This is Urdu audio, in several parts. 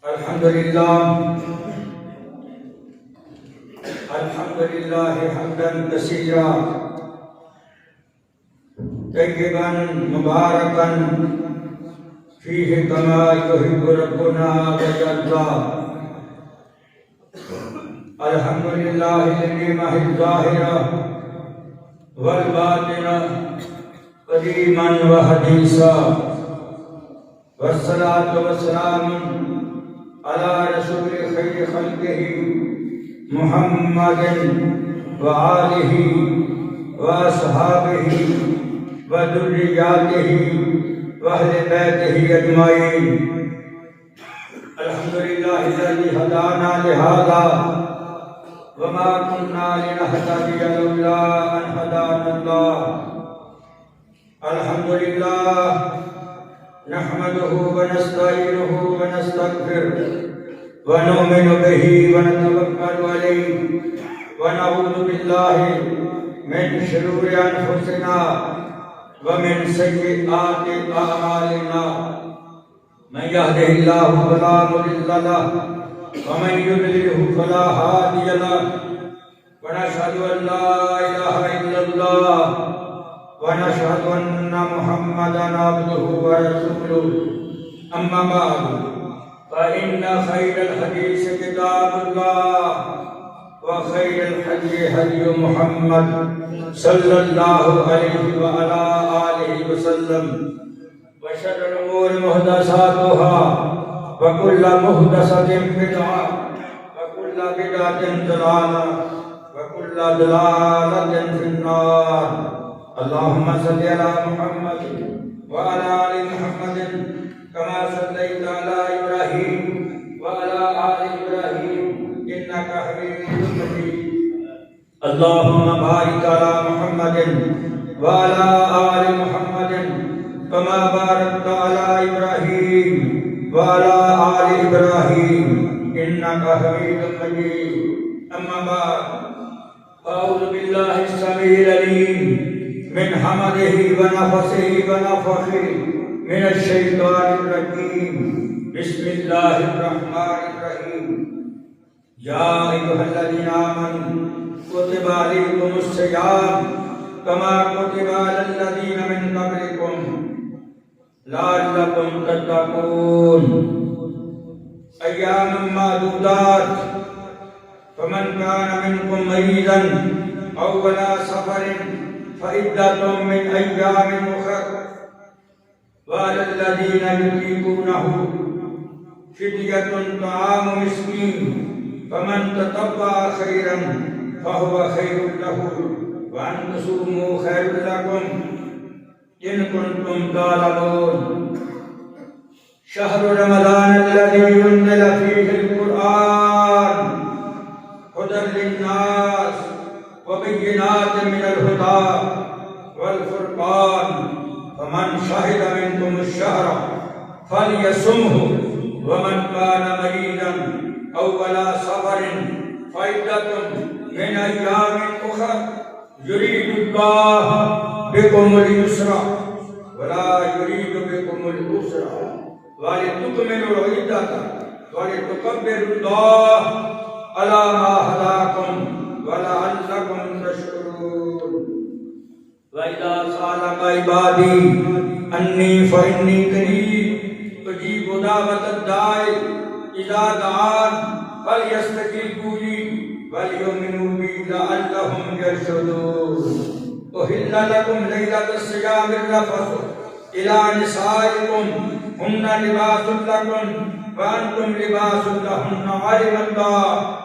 الحمد لله حمدا كثيرا طيبا مباركا فيه كما يحب ربنا ويرضى. الحمد لله النعمة الظاهرة والباطنة قديما وحديثا، والصلاة والسلام على رسول خير خلقه محمد وآله وأصحابه وذرياته وأهل بيته أجمعين. الحمد لله الذي هدانا لهذا وما كنا لنهتدي لولا أن هدانا الله. الحمد لله نحمده ونستعينه ونستغفره ونؤمن به ونتوكل عليه ونعوذ بالله من شرور أنفسنا ومن سيئات أعمالنا. من يهده الله فلا مضل له ومن يضلله فلا هادي له. ونشهد أن لا إله إلا الله ونشهد أن محمدا عبده ورسوله. أما بعد فإن خير الحديث كتاب الله وخير الهدي هدي محمد صلى الله عليه وعلى آله وسلم. وشر الأمور محدثاتها وكل محدثة بدعة وكل بدعة ضلالة وكل ضلالة في النار. اللهم صل على محمد وعلى آل محمد كما صليت على إبراهيم وعلى آل إبراهيم إنك حميد مجيد. اللهم بارك على محمد وعلى آل محمد كما باركت على إبراهيم وعلى آل إبراهيم إنك حميد مجيد. أما بعد أعوذ بالله السميع العليم من حمده ونفسه ونفخه من الشيطان الرجيم. بسم الله الرحمن الرحيم. يا أيها الذين آمنوا كتب عليكم الصيام كما كتب على الذين من قبلكم لعلكم تتقون. أياما معدودات، فمن كان منكم مريضا أو على سفر فعدة من أيام أخر. وعلى الذين يطيقونه فدية طعام مسكين، فمن تطوع خيرا فهو خير له، وأن تصوموا خير لكم إن كنتم تعلمون. شهر رمضان الذي أنزل فيه القرآن هدى للناس وبينات من الهدى والفرقان، فمن شهد منكم الشهر فليصمه، ومن كان مريضا أو على سفر فعدة من أيام أخر. يريد الله بكم اليسر ولا يريد بكم العسر ولتكملوا العدة ولتكبروا الله على ما هداكم ولعلكم تشكرون. وإذا سألك عبادي أني فإني قريب أجيب دعوة الداع إذا دعان فليستجيبوا لي وليؤمنوا بي لعلهم يرشدون. أحل لكم ليلة الصيام الرفث إلى نسائكم هن لباس لكم وأنتم لباس لهن. علم الله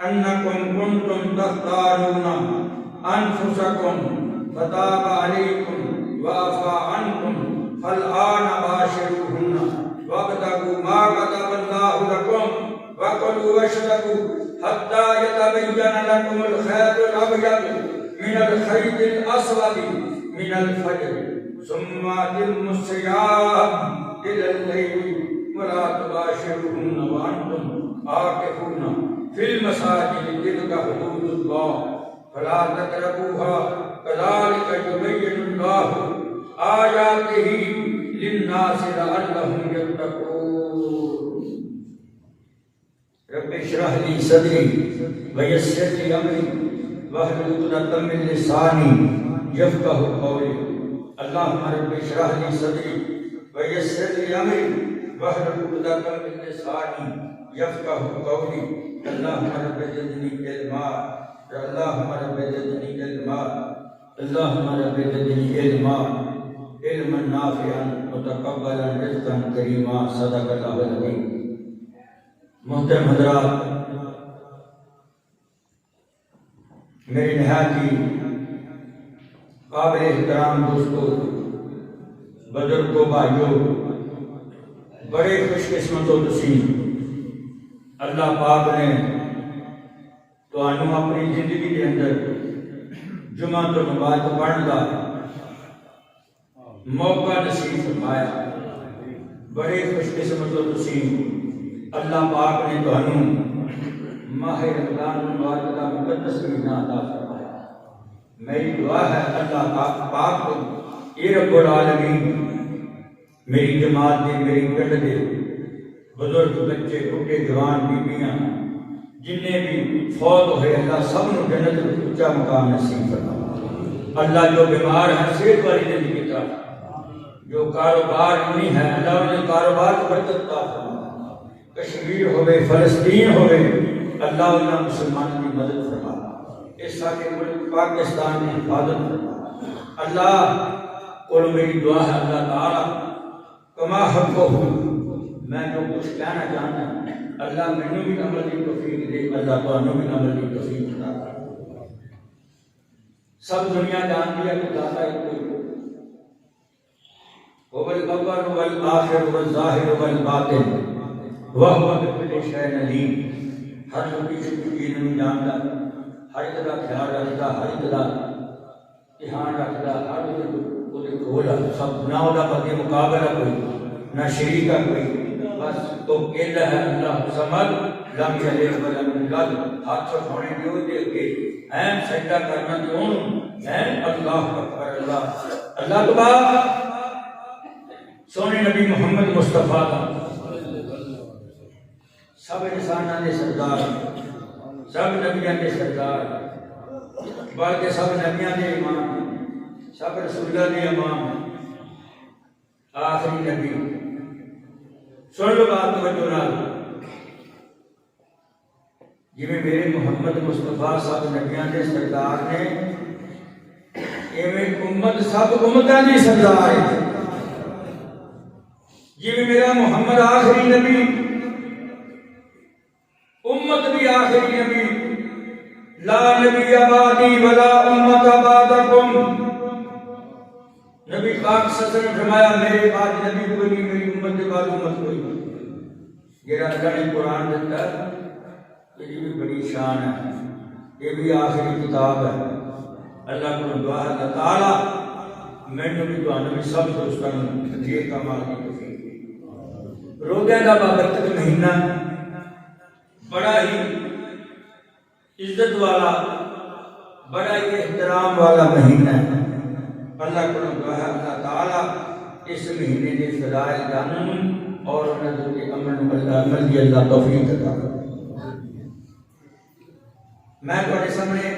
أنكم كنتم تختارون أنفسكم فتاب عليكم وعفى عنكم فالآن باشروهن وابتغوا ما كتب الله لكم وكلوا واشربوا حتى يتبين لكم الخيط الأبيض من الخيط الأسود من الفجر، ثم أتموا الصيام إلى الليل ولا تباشروهن وأنتم عاكفون في المساجد تلك حدود الله فلا تقربوها كذلك يبين الله آياته للناس لعلهم يتقون. اشرح لي صدري ويسر لي امري واحلل عقدة من لساني يفقهوا قولي اللهم رب اشرح لي صدري ويسر لي امري واحلل عقدة من لساني يفقهوا قولي اللهم رب زدني علما اللهم رب زدني علما اللهم رب زدني علما علما نافعا متقبلا رزقا کریما صدق اللہ العظیم۔ محترم حضرات، میری نہایت ہی قابل احترام دوستو، بزرگوں، بھائیوں، بڑے خوش قسمت ہو تسی اللہ پاک نے تانوں اپنی زندگی کے اندر جمعہ تو نماز پڑھن دا موقع نصیب فرمایا۔ بڑے خوش قسمت ہو تسی اللہ پاک نے تانوں ماہ رمضان المبارک کا مقدس مہینہ عطا فرمایا۔ میری دعا ہے اللہ پاک کو اے رب العالمین میری جماعت دے، میری پنڈ دے بزرگ، بچے، بوڑھے، جوان، بیبیاں جننے بھی فوت ہوئے اللہ سب نو جنت میں اونچا مقام نصیب فرما۔ اللہ جو بیمار ہیں صحت والی زندگی عطا فرما، جو کاروبار نہیں ہے اللہ انہیں کاروبار کو برکت عطا فرما۔ کشمیر ہوئے، فلسطین ہوئے، اللہ انہیں مسلمانوں کی مدد فرما۔ اس سارے ملک پاکستان کی حفاظت فرما۔ اللہ کو میری دعا ہے اللہ تعالیٰ کما حق ہو، میں جو کچھ کہنا چاہتا ہوں اللہ مینوں بھی عمل کی توفیق دے، اللہ تانوں بھی عمل کی توفیق عطا کرے۔ سب دنیا جانتی ہے کہ داتا ایک کوئی هو الاول والآخر والظاہر والباطن وهو بكل شيء علیم۔ ہر چیز کی نہیں جانتا، ہر ایک کا خیال رکھتا، ہر ایک کا دھیان رکھتا، ہر ایک کو کھولا، سب نہ ہوتا پتی مقابلہ کوئی نہ شریک کا کوئی، بس تو کہتا ہے اللہ سمد لم یلد ولم یولد، ہاتھ اٹھانے دیو دے کے ہیں سجدہ کرنا کیوں ہیں اللہ اکبر اللہ اللہ تبارک سونے نبی محمد مصطفیٰ کا سب انساناں دے سردار، سب نبیاں دے سردار، بلکہ سب نبیاں دے امام، سب رسولہ دے امام، آخری نبی۔ سن لو بات توجہ نال، جی میرے محمد مصطفیٰ سب نبیاں دے سردار نے، ایویں امت سب امتاں دی سردار ہے۔ جی میرا محمد آخری نبی، امت بھی آخری نبی، لا نبی بعدی ولا امت بعدکم، نبی پاک صلی اللہ علیہ وسلم نے فرمایا میرے بعد نبی کوئی نہیں، میری امت کے بعد امت کوئی نہیں۔ یہ اللہ نے قرآن دیتا ہے، یہ بھی بڑی شان ہے، یہ بھی آخری کتاب ہے۔ اللہ کو دعا ہے اللہ تعالیٰ میں نے بھی دعا نبی سب دوستان یہ کمال کی توفیق۔ روزے کا بابرکت مہینہ بڑا ہی عزت والا، بڑا ہی احترام والا مہینہ ہے۔ اللہ کو دعا ہے اللہ تعالیٰ اس مہینے کے فضائل جانن اور نظر کے عمل کی اللہ توفیق عطا کرے۔ میں تمہارے سامنے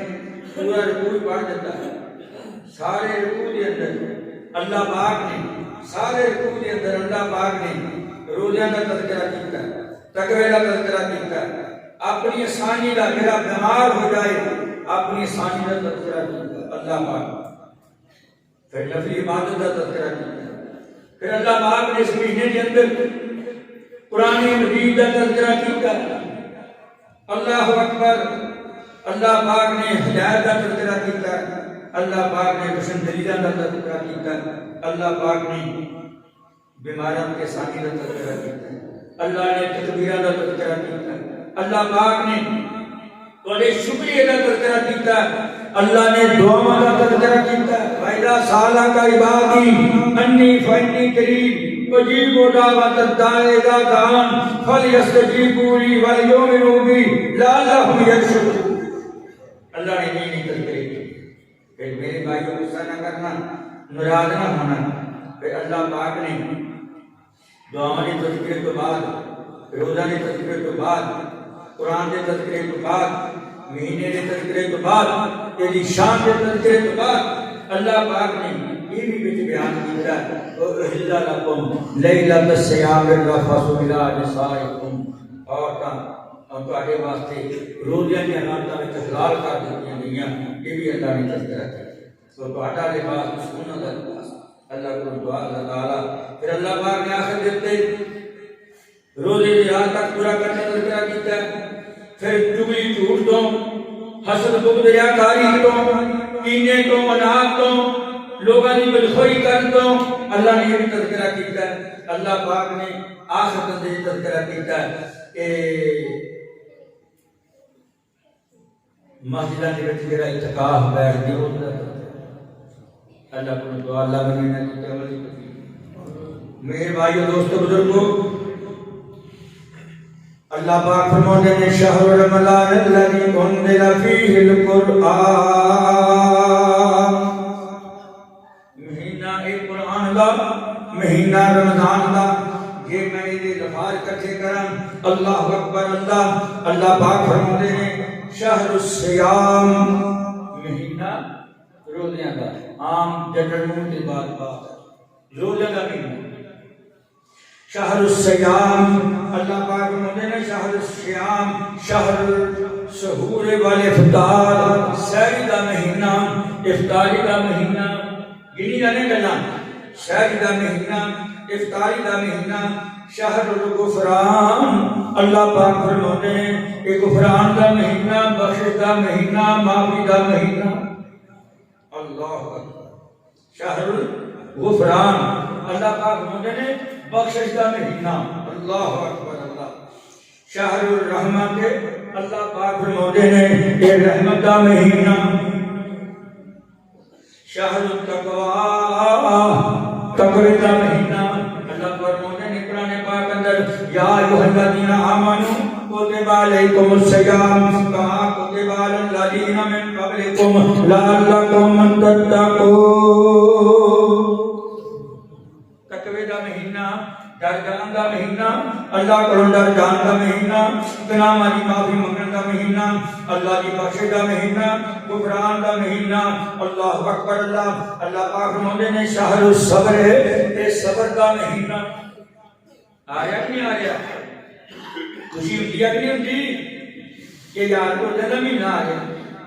پورا رکوع پڑھ دیتا ہے، سارے رکوع کے اندر اللہ پاک نے، سارے رکوع کے اندر اللہ پاک نے روزیاں کا تذکرہ کیتا ہے، تقوی کا تذکرہ کیتا ہے، اپنی آسانی کا، میرا بیمار ہو جائے اپنی آسانی کا تذکرہ کیتا ہے اللہ پاک، پھر نفلی عبادت کا تذکرہ کیتا ہے، پھر اللہ پاک نے اس مہینے کے اندر قرآن مجید کا تذکرہ کیتا ہے۔ اللہ اکبر، اللہ پاک نے ہدایت کا تذکرہ کیتا ہے، اللہ پاک نے پسندیدہ کا تذکرہ کیتا ہے، اللہ پاک نے بیماریوں کے ساتھی کا تذکرہ کیتا ہے، اللہ نے تکبیرہ کا تذکرہ کیتا ہے، اللہ پاک نے تھوڑے شکریہ کا تذکرہ کیتا ہے، اللہ نے دعاؤں کا تذکرہ کیتا ہے۔ وَإِذَا سَأَلَكَ عِبَادِي أَنِّي فَإِنِّي قَرِيبٌ أُجِيبُ دَعْوَةَ الدَّاعِ إِذَا دَعَانِ فَلْيَسْتَجِيبُوا لِي وَلْيُؤْمِنُوا بِي لَعَلَّهُمْ يَرْشُدُونَ۔ اللہ نے نہیں تذکرے کی، پھر میرے بھائیوں غصہ نہ کرنا، ناراض نہ ہونا، پھر اللہ پاک نے دعاؤں کے تذکرے کے بعد، روزہ کے تذکرے کے بعد قرآن کے تذکرے تو بعد مہینے کے تذکرے تو بعد تیری شان کے تذکرے تو بعد اللہ پاک نے یہ بھی کچھ بیان کیا ہے احل لکم لیلۃ الصیام الرفث الی نسائکم اور تواڈے واسطے روزیاں دی حالتاں وچ حلال کر دتیاں گئیاں یہ بھی اللہ نے تذکرہ کیا تو تواڈا لباس سونا دا لباس اللہ کو دعا اللہ تعالی پھر اللہ پاک نے آخر دیتے روزے دی رات تک پورا کرنے کا تذکرہ کیتا ہے پھر چگلی جھوٹ تو حسد بغض ریاکاری تو کینے تو اناج تو لوگوں کی بدخوئی کر تو اللہ نے یہ بھی تذکرہ کیتا ہے اللہ پاک نے آخر تک یہ تذکرہ کیتا ہے کہ مسجداں دے وچ جڑا اعتکاف بیٹھ کے ہوتا ہے اللہ کو دعا اللہ بنے نہ کی عمل میرے بھائیو دوستو بزرگو اللہ پاک فرماتے ہیں شہر رمضان الذی انزل فیہ القرآن مہینہ قرآن دا مہینہ رمضان دا یہ میں یہ لفظ اکٹھے کرم اللہ اکبر اللہ پاک فرماتے ہیں شہر الصیام مہینہ روزیاں دا عام جنرل کے بعد روزہ دا مہینہ شہر الصیام اللہ پاک فرماتے ہیں شہر الصیام شہر سحور والافطار سحری دا مہینہ افطاری دا مہینہ گنی جانے گلا سحری دا مہینہ افطاری دا مہینہ شہر الغفران اللہ پاک فرماتے ہیں کہ غفران دا مہینہ بخشش دا مہینہ معافی دا مہینہ اللہ اکبر شہر الغفران اللہ پاک فرماتے ہیں بخشش کا مہینہ اللہ اکبر اللہ شہر الرحمت اللہ پاک فرماتے ہیں یہ رحمت کا مہینہ شہر التقوی تقوی کا مہینہ اللہ فرماتے ہیں قرآن پاک اندر یا ایھا الذین آمنوا کتب علیکم الصیام کما کتب علی الذین من قبلکم لعلکم تتقون تقوی کا مہینہ ڈر جان کا مہینہ اللہ کو ڈر جان کا مہینہ گناہاں دی معافی منگن کا مہینہ اللہ دی بخشش کا مہینہ غفران کا مہینہ اللہ اکبر اللہ پاک فرماتے ہیں شہر الصبر یہ صبر کا مہینہ آیا کہ نہیں آیا خوشی ہوتی ہے کہ نہیں ہوتی کہ یار کو جنم مہینہ آیا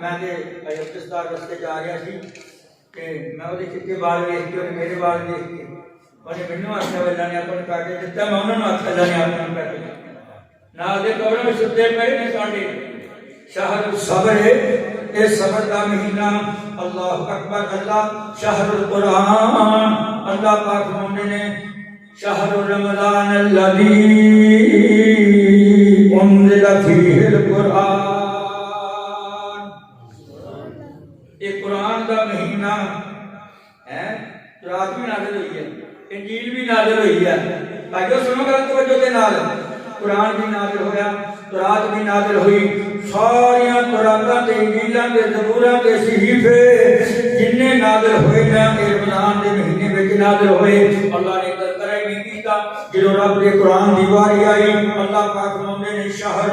میں نے اجتماع رستے جا رہا سی کہ میں وہ چٹے بال دیکھ کے اور میرے بال دیکھ کے اور مینوں آخیا اللہ نے اپنے کاٹے دتا میں انہوں نے آخیا اللہ نے اپنے کاٹے نال دے قبر میں ستے پئے نے ساڈے شہر الصبر اے صبر کا مہینہ اللہ اکبر اللہ شہر القرآن اللہ پاک فرماتے ہیں شہر رمضان الذی انزل فیہ القرآن یہ قرآن کا مہینہ ہے رات بھی نازل ہوئی ہے انجیل بھی نازل ہوئی ہے بھائیو سنو گل توجہ کے نال قرآن بھی نازل ہویا تورات بھی نازل ہوئی ساریاں توراتاں تے انجیلاں تے زبوراں تے صحیفے جننے نازل ہوئے نا رمضان دے مہینے وچ نازل ہوئے اللہ نے تذکرہ ہی نہیں کیتا جدوں رب دے قرآن دی واری آئی اللہ پاک فرماتے ہیں شہر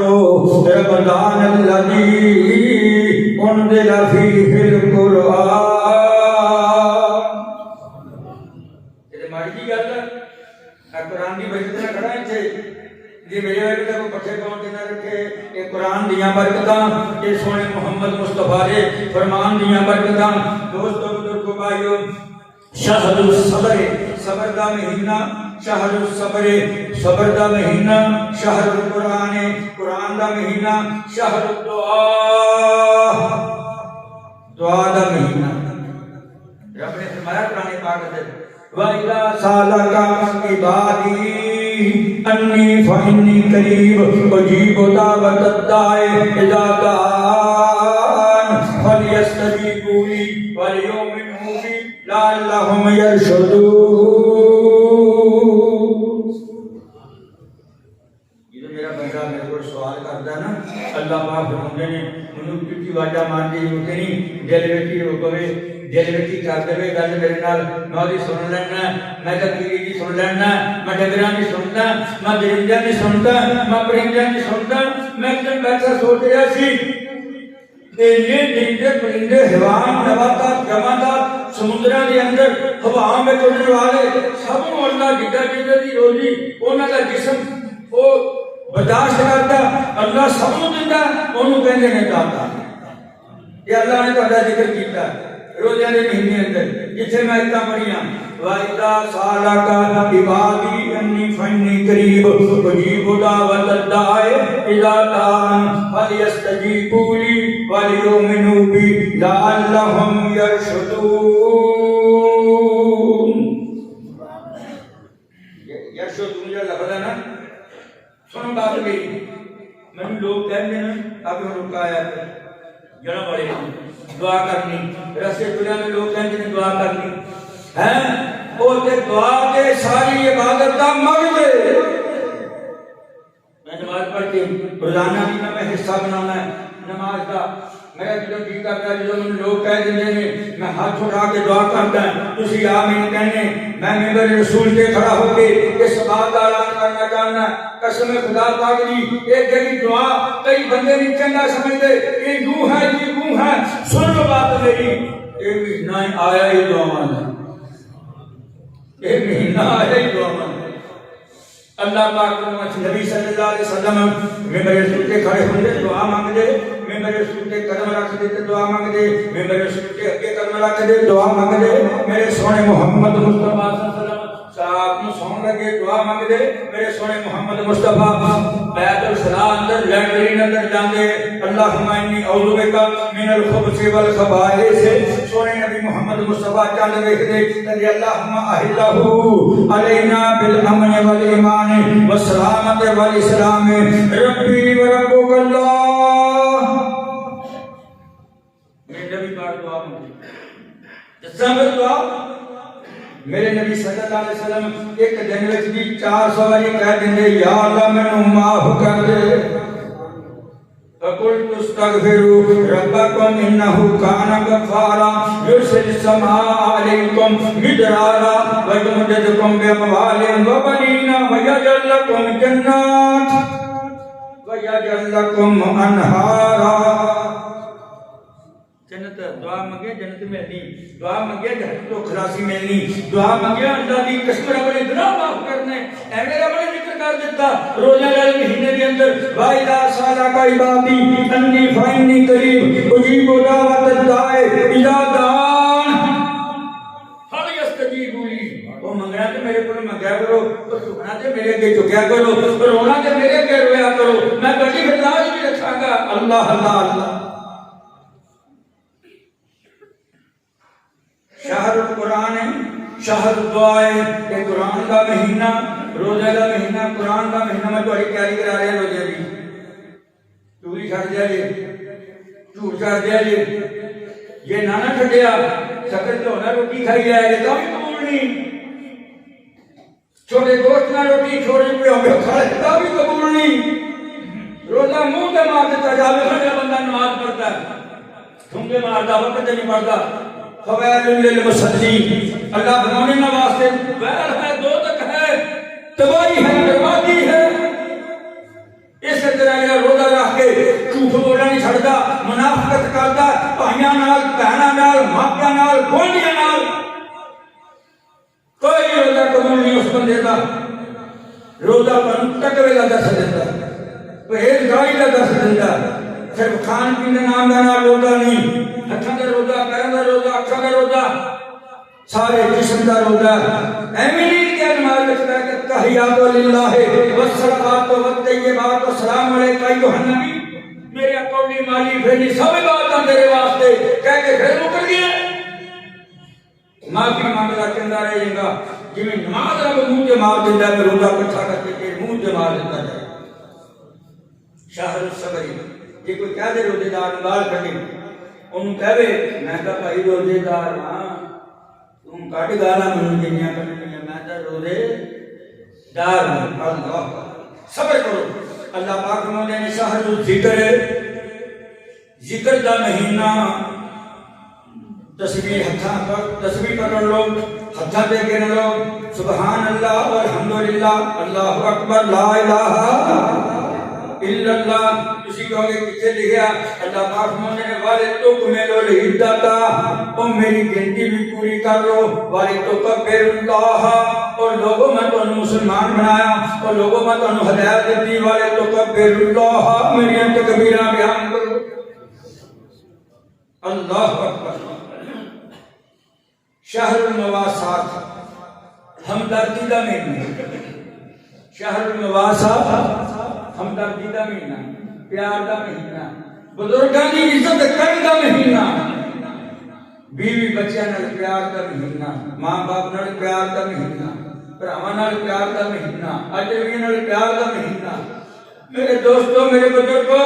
رمضان الذی انزل فیہ القرآن قرآن کی برکت نہ کھڑا ہے یہ میرے والے کو پٹھے پاؤں نہ رکھے یہ قرآن دیاں برکتاں یہ سونے محمد مصطفیٰ دے فرمان دیاں برکتاں دوستو بزرگو بھائیو شہر الصبر صبر کا مہینہ شہر الصبر صبر کا مہینہ شہر القرآن قرآن کا مہینہ شہر الدعاء دعا کا مہینہ رب نے فرمایا قرآن پاک اندر وَإِذَا سَأَلَكَ عِبَادِي أَنِّي فَإِنِّي قَرِيبٌ أُجِيبُ دَعْوَةَ الدَّاعِ إِذَا دَعَانِ فَلْيَسْتَجِيبُوا لِي وَلْيُؤْمِنُوا بِي لَعَلَّهُمْ يَرْشُدُونَ یہ تو میرا بندہ میرے کو سوال کرتا ہے نا اللہ پاک فرماتے ہیں منو کی واجہ مان دی ہوتے نہیں دل وچ ہو کوے دل وچ ہی کر دے گل میرے نال میں اودی سن لینا میں تقریر دی سن لینا میں ڈنگراں دی سندا میں درندیاں دی سندا میں پرندیاں دی سندا میں ایک دن بیٹھا سوچ رہا سی یہ درندے پرندے حیوان نباتات جمادات سمندراں دے اندر ہواواں وچ اڑن والے سب نوں اللہ جدہ دی روزی انہاں دا جسم او برداشت کرتا اللہ سب نوں دیندا اونوں کہندے نے داتا یہ اللہ نے تہاڈا ذکر کیتا روزے دے مہینے اندر جتھے میں اتنا پڑھیاں وَإِذَا سَأَلَكَ عِبَادِي أَنِّي فَإِنِّي قَرِيبٌ أُجِيبُ دَعْوَةَ الدَّاعِ إِذَا دَعَانِ فَلْيَسْتَجِيبُوا لِي وَلْيُؤْمِنُوا بِي لَعَلَّهُمْ يَرْشُدُونَ يرشدون جو لفظ ہے نا سنو بات میری میں لوگ کہتے ہیں اب ہم رکا آیا جڑا بڑے دعا کرنی رسے دنیا میں لوگ کہتے ہیں دعا کرنی ہیں وہ تے دعا کے ساری عبادت دا مغز میں نماز پڑھ کے روزانہ بھی میں حصہ بنانا ہے نماز دا میرا جو جی کرتا ہے جو لوگ کہہ دیتے ہیں میں ہاتھ اٹھا کے دعا کرتا ہے تسی آمین کہنے میں ممبر رسول کے کھڑا ہو کے اس بات کا اعلان کرنا چاہنا قسم خدا پاک دی ایک جگہ دعا کئی بندے نہیں چنگا سمجھتے یہ یوں ہے سن لو بات میری ایک مہینہ آیا ہی دعا مانگا ایک مہینہ آیا ہی دعا مانگا اللہ پاک نبی صلی اللہ علیہ وسلم ممبر رسول کے کھڑے ہوندے دعا مانگ دے ممبر رسول کے قدم رکھ دے دعا مانگ دے ممبر رسول کے اگے قدم رکھ دے دعا مانگ دے میرے سونے محمد مصطفیٰ صلی اللہ علیہ وسلم صاحب نو سون لگے دعا مانگ دے میرے سونے محمد مصطفیٰ بیت الخلاء اندر لیٹرین اندر جاندے اللہم انی اعوذ بک من الخبث والخبائث سونے نبی محمد مصطفیٰ چاند ویکھ دے تے اللہم احلہ علینا بالامن والایمان والسلامت والاسلام ربی وربک اللہ میرے نبی پاک دعا مانگے جزاک دعا میرے نبی صلی اللہ علیہ وسلم ایک دن وچ بھی 400 باری کہہ دیندے یا اللہ مینوں معاف کر دے فقلت استغفروا ربکم انه کان غفارا یرسل السماء علیکم مدرارا ویمددکم باموال وبنین ویجعل لکم جنات ویجعل لکم انہارا جنت دعا منگے جنت ملنی دعا منگے جہنم تو خلاصی ملنی دعا منگے اللہ دی قسم رب نے گناہ معاف کرنے ایویں رب نے ذکر کر دیتا روزہ دے مہینے دے اندر وَإِذَا سَأَلَكَ عِبَادِي أَنِّي فَإِنِّي قَرِيبٌ أُجِيبُ دَعْوَةَ الدَّاعِ إِذَا دَعَانِ فَلْيَسْتَجِيبُوا لِي وہ منگنا تے میرے کول منگیا کرو جھکنا تے میرے اگے جھکیا کرو رونا تے میرے اگے رویا کرو میں بڑی لاج بھی رکھاں گا اللہ اللہ اللہ شہر القرآن ہے شہر دعا ہے کہ قرآن کا مہینہ روزہ کا مہینہ قرآن کا مہینہ میں تھوڑی تیاری کرا رہے ہیں روزے کی چوری چھڑ دیا جی جھوٹ چھڑ دیا جی یہ نانا چھڑیا شکر تو ہونا روٹی کھائی جائے گی تو بھی قبول نہیں چھوٹے گوشت نہ روٹی چھوڑے پہ ہمیں کھڑے تو بھی قبول نہیں روزہ منہ کے مار دیتا جاوے کھڑے بندہ نماز پڑھتا ہے ٹھونگے مارتا وقت نہیں پڑھتا فویل للمصلین اللہ بنانے نہ واسطے ویل ہے دوزخ ہے تباہی ہے بربادی ہے اس طرح یہ روزہ رکھ کے جھوٹ بولنا نہیں چھڑتا منافقت کرتا بھائیاں نال بہناں نال ماپیاں نال گوانڈیاں نال کوئی روزہ قبول نہیں اس بندے دا روزہ تقوی کا درس دیتا پرہیزگاری کا درس دیتا صرف کھان پینے نام کا نام روزہ نہیں ہتھاں دا روزہ پیراں دا روزہ اکھاں دا روزہ سارے جسم دا روزہ ایویں نہیں کہ نماز وچ بیٹھ کے تحیات للہ والصلوات والطیبات والسلام علیک ایھا النبی میرے قولی مالی پھیلی سب باتاں تیرے واسطے کہہ کے پھر مکر گیا معافی مانگدا چنگا رہے گا جویں نماز رب منہ تے مار دیندا ہے روزہ اکٹھا کر کے منہ تے مار دیتا ہے شہر الصبر یہ کوئی کہہ دے روزے دار گال کھڑے انہوں کہے میں کہا بھائی روزے دار ہاں تم کٹ گالا منہ دنیا کرنے میں تو روزے دار ہوں اللہ صبر کرو اللہ پاک فرماتے ہیں شہر الذکر ذکر دا مہینہ تسبیح ہتھاں پر تسبیح پکڑ لو، ہتھاں دے کے لو، سبحان اللہ والحمدللہ اللہ اکبر لا الہ الا اللہ. کسی کہو گے کتنے لکھیا؟ اللہ پاک فرماتے ہیں وَلِتُكْمِلُوا الْعِدَّةَ، اور میری گنتی بھی پوری کر لو. وَلِتُكَبِّرُوا اللَّهَ، اور لوگوں میں تو مسلمان بنایا اور لوگوں میں تو ہدایت دی. وَلِتُكَبِّرُوا اللَّهَ، میری تکبیرہ بیان کرو. اللہ اکبر. شہر المواسات، ہمدردی کا مہینہ. شہر المواسات ہمدردی کا مہینہ، پیار کا مہینہ، بزرگاں کی عزت کرنے کا مہینہ، بیوی بچیاں نال پیار کا مہینہ، ماں باپ نال پیار کا مہینہ، بھراواں نال پیار کا مہینہ، اجنبیاں نال پیار کا مہینہ. میرے دوستو، میرے بزرگو،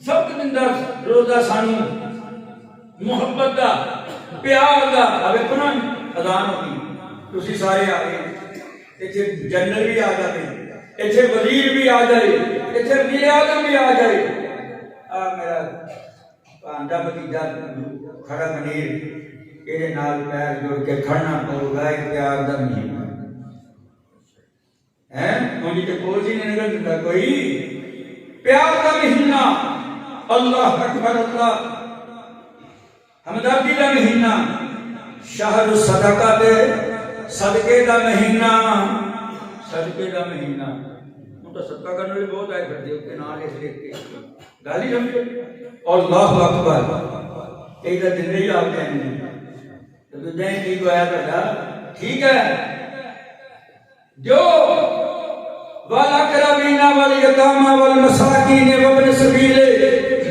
سب دن دا روزہ سانو محبت دا، پیار دا. اب اپنا اذان ہوگی، تسی سارے آ گئے، ایتھے جنرل بھی آ جائے، ایتھے وزیر بھی آ جائے، ایتھے وزیر اعظم بھی آ جائے. میرا پانڈا بھتیجا کھڑا منیر، یہ نال پیر جوڑ کے کھڑنا پؤ گا. ایک پیار دا مہینہ ہے، انہی تے کول ہی نہیں نکل دیندا کوئی. پیار دا مہینہ، اللہ اکبر اللہ، ہمدردی دا مہینہ. شہر صدقہ دے، صدقے دا مہینہ، صدقے دا مہینہ. ہوں تو صدقہ کرنے والے بہت آئے کرتے اس کے نام لکھ کے گالی سمجھو. اللہ اکبر. ایک دن نہیں آتے ہیں تو دین کی کو آیا کرتا ٹھیک ہے جو والأقربین والیتامى والمساکین وابن السبیل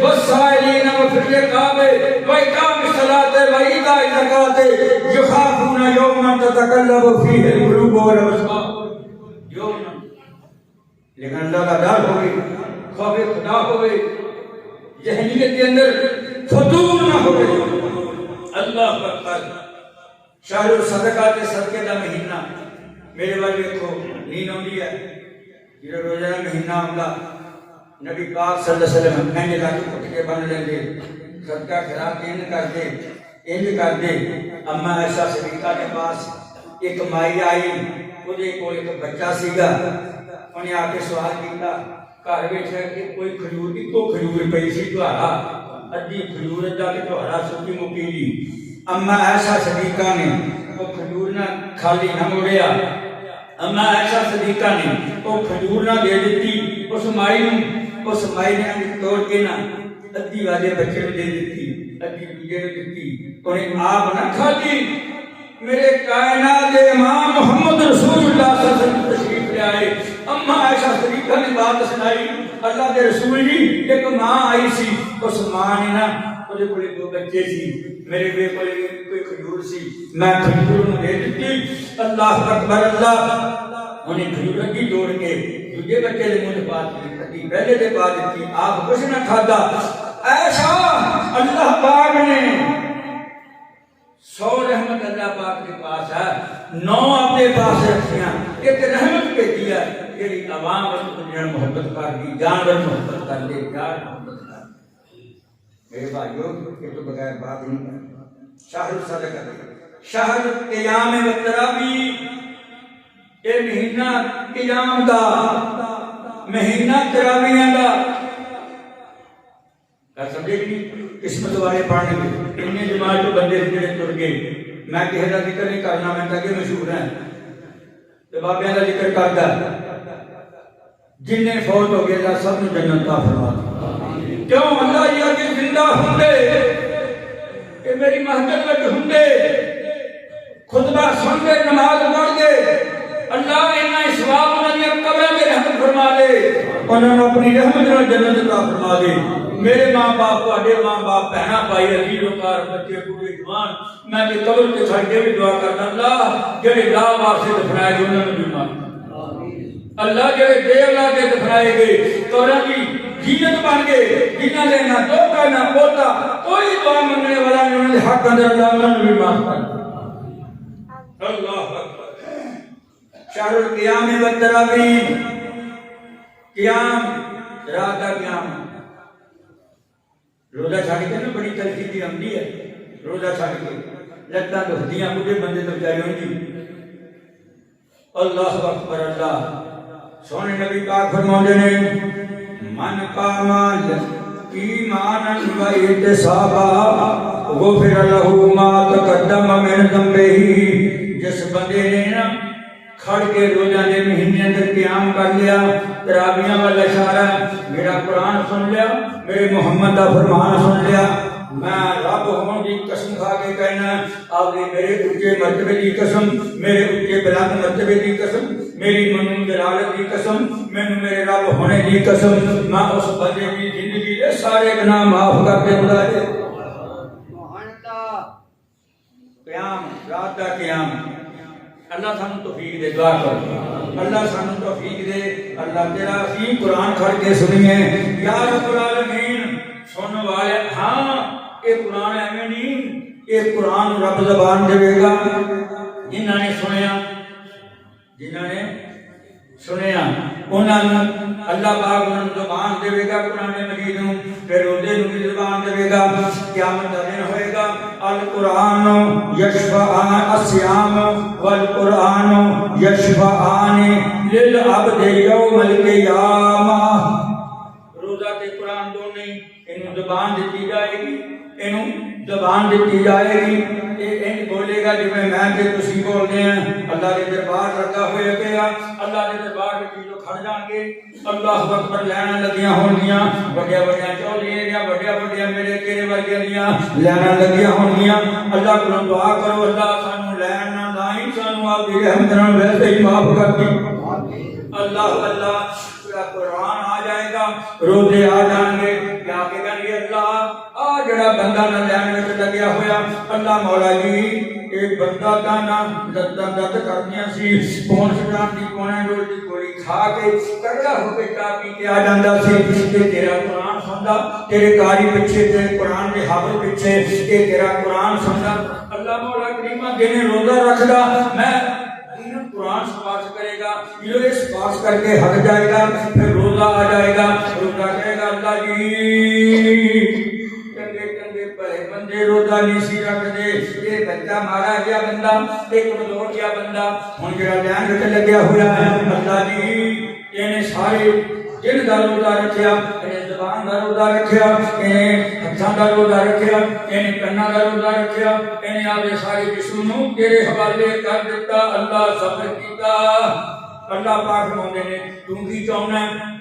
والسائلین وفی الرقاب وإقام الصلاة وإیتاء الزکاة یخافون یوما تتقلب فیہ القلوب والابصار. یوما، لیکن اللہ کا ڈر ہوئے، خوف خدا ہوئے، ذہنیت کے اندر فتور نہ ہوئے. اللہ اکبر. شہر الصدقہ تے صدقے دا مہینہ. میرے والے دیکھو نیند آتی ہے، یہ روزانہ مہینہ آتا. نبی پاک صلی اللہ علیہ وسلم کہنے لگے اٹھ کے بن لیں گے صدقہ خیرات انج کر دے انج کر دے. اما عائشہ صدیقہ کے پاس ایک مائی آئی، وہ ایک بچہ سیگا. انہیں آ کے سوال کیا گھر بیٹھا کہ کوئی کھجور کی تو کھجور پئی سی تہارا ادھی کھجور ادا کے تہارا سکی مکی جی. اما عائشہ صدیقہ نے وہ کھجور نہ خالی نہ موڑیا. اما عائشہ صدیقہ نے وہ کھجور نہ دے دیتی اس مائی نے توڑ کے نہ ادھی والے بچے میں دے دیتی، ادھی دوجے میں دیتی. انہیں آپ نہ کھاتی. میرے کائنات امام محمد رسول اللہ صلی اللہ علیہ وسلم تشریف لے آئے. اما عائشہ صدیقہ نے بات سنائی اللہ کے رسول جی ایک ماں آئی سی، اس ماں نے نا وہ کوئی دو بچے سی، میرے بے کوئی کھجور سی، میں کھجور نو دے دیتی. اللہ اکبر اللہ. انہیں کھجور کی توڑ کے دوجے بچے دے منہ پا دیتی، پہلے دے پا دیتی. آپ کچھ نہ کھادا. عائشہ اللہ پاک نے 100 رحمت اللہ پاک کے پاس ہے، 9 اپنے پاس رکھیاں. ایک رحمت پہ دیا کہ عوام کو محبت کر دی، جانور محبت کر دے، پیار محبت کر دے. میرے بھائیوں یہ تو بغیر بات نہیں کرتا. شہر صدقہ، شہر قیام و تراویح. یہ مہینہ قیام دا، مہینہ تراویح دا. سمجھے کہ قسمت والے پڑھنے میں اتنے جماعت جو بندے جڑے تر گئے. میں کسی کا ذکر نہیں کرنا، میں تاکہ مشہور ہیں تو بابیاں کا ذکر کرتا جن نے فوت ہو گیا اللہ سب نے جنت عطا فرما دی. کیوں؟ اللہ یہ کہ زندہ ہوندے کہ میری محفل میں ہوندے خطبہ سن دے نماز پڑھ دے اللہ انہیں ثواب انہیں قبر میں رحمت فرما دے، انہوں نے اپنی رحمت میں جنت عطا فرما دے. میرے ماں باپ تواڈے ماں باپ بہنا بھائی عزیزو کار بچے بوڑھے جوان میں تے قبر تے کھڑ کے بھی دعا کرنا اللہ جڑے لا واسطے دفنائے گئے انہاں نوں بھی معاف اللہ جڑے بے اولاد کے دفنائے گئے قبراں دی جنت بن گئے جنہاں دے نہ دوتا نہ پوتا کوئی دعا منگنے والا نہیں انہاں دے حق اندر اللہ انہاں نوں بھی معاف کر. اللہ اکبر. شہر القیام والتراویح. قیام رات کا قیام روزہ چھڑ کے نا بڑی تلخی آتی ہے، روزہ چھڑ کے لتاں دکھدیاں بڑھے بندے تو بچارے ہوئی اللہ اکبر اللہ سونے نبی پاک فرماتے نے من قام ایمانا و احتسابا غفر له ما تقدم من ذنبه، جس بندے نے نا کھڑ کے روزہ دے مہینے اندر قیام کر لیا، تراویحاں والا اشارہ، میرا قرآن سن لیا، میرے محمد کا فرمان سن لیا، میں رب ہوں کی قسم کھا کے کہنا آپ نے میرے اونچے مرتبے کی قسم، میرے اونچے بلند مرتبے کی قسم، میری منون جلالت کی قسم، مینوں میرے رب ہونے کی قسم، میں اس بندے کی زندگی دے سارے گناہ معاف کر دے خدا دے۔ قیام رات کا قیام اللہ سانو توفیق دے، دعا کرو اللہ سانو توفیق دے، اللہ تیرا اسی قرآن کھڑ کے سنیے یا رب العالمین۔ سننے والے ہاں یہ قرآن ایویں نہیں، یہ قرآن رب زبان دے گا جنہاں نے سنیا، جنہاں نے سنیا انہاں اللہ پاک انہاں زبان دے گا قرآن مجید نوں، پھر روزے نوں بھی زبان دے گا، قیامت دا دن ہوئے گا القرآن یشفعان الصیام والقرآن یشفعان للعبد یوم القیامہ۔ روزہ تے قرآن دو نہیں، انہوں زبان دیتی جائے گی، انہوں زبان دیتی جائے گی، یہ بولے گا جب میں تے تسی بولتے ہیں، اللہ کے دربار لگا ہوئے گا، اللہ کے دربار کے جو کھڑ جان گے اللہ اکبر لینا لگیاں ہون گیاں، بڑیا بڑیا چودھریاں دیاں، بڑیا بڑیا میرے تیرے ورگے دیاں لینا لگیاں ہون گیاں۔ اللہ کو دعا کرو اللہ سانو لینا لائی سانو آپ کی رحمت نال ویسے ہی معاف کر دی۔ اللہ اللہ قرآن آ جائے گا، روزے آ جائیں گے، کیا کہ گے اللہ آ جڑا بندہ نہ لین وچ لگیا ہویا، اللہ مولا جی ایک بندہ تا نہ درد کردیاں سی، کون سٹان دی کونے ڈول دی گولی کھا کے کڑا ہو کے چاہ پی کے آ جاندا سی کہ تیرا قرآن سندا، تیرے کاری پیچھے تیرے قرآن دے حافظ پیچھے کہ تیرا قرآن سندا، اللہ مولا کریمہ جنہیں روزہ رکھدا میں قرآن سپارش کرے گا، یہ سپارش کر کے ہٹ جائے گا، پھر روزہ آ جائے گا، روزہ کہے گا اللہ جی چنگے چنگے بڑے بندے روزہ نہیں سی رکھ دے، یہ بچہ مارا گیا بندہ، ایک کمزور گیا بندہ، ہن جڑا لین وچ لگیا ہوا ہے اللہ جی انہیں سارے جن کا روزہ رکھیا، انہیں زبان کا روزہ رکھیا، انہیں ہتھاں کا روزہ رکھیا، انہیں کنا کا روزہ رکھیا، انہیں اپنے سارے جسم نوں تیرے حوالے کر دیتا، اللہ صبر کیتا۔ اللہ پاک فرماندے نے تو کی چاہنا ہے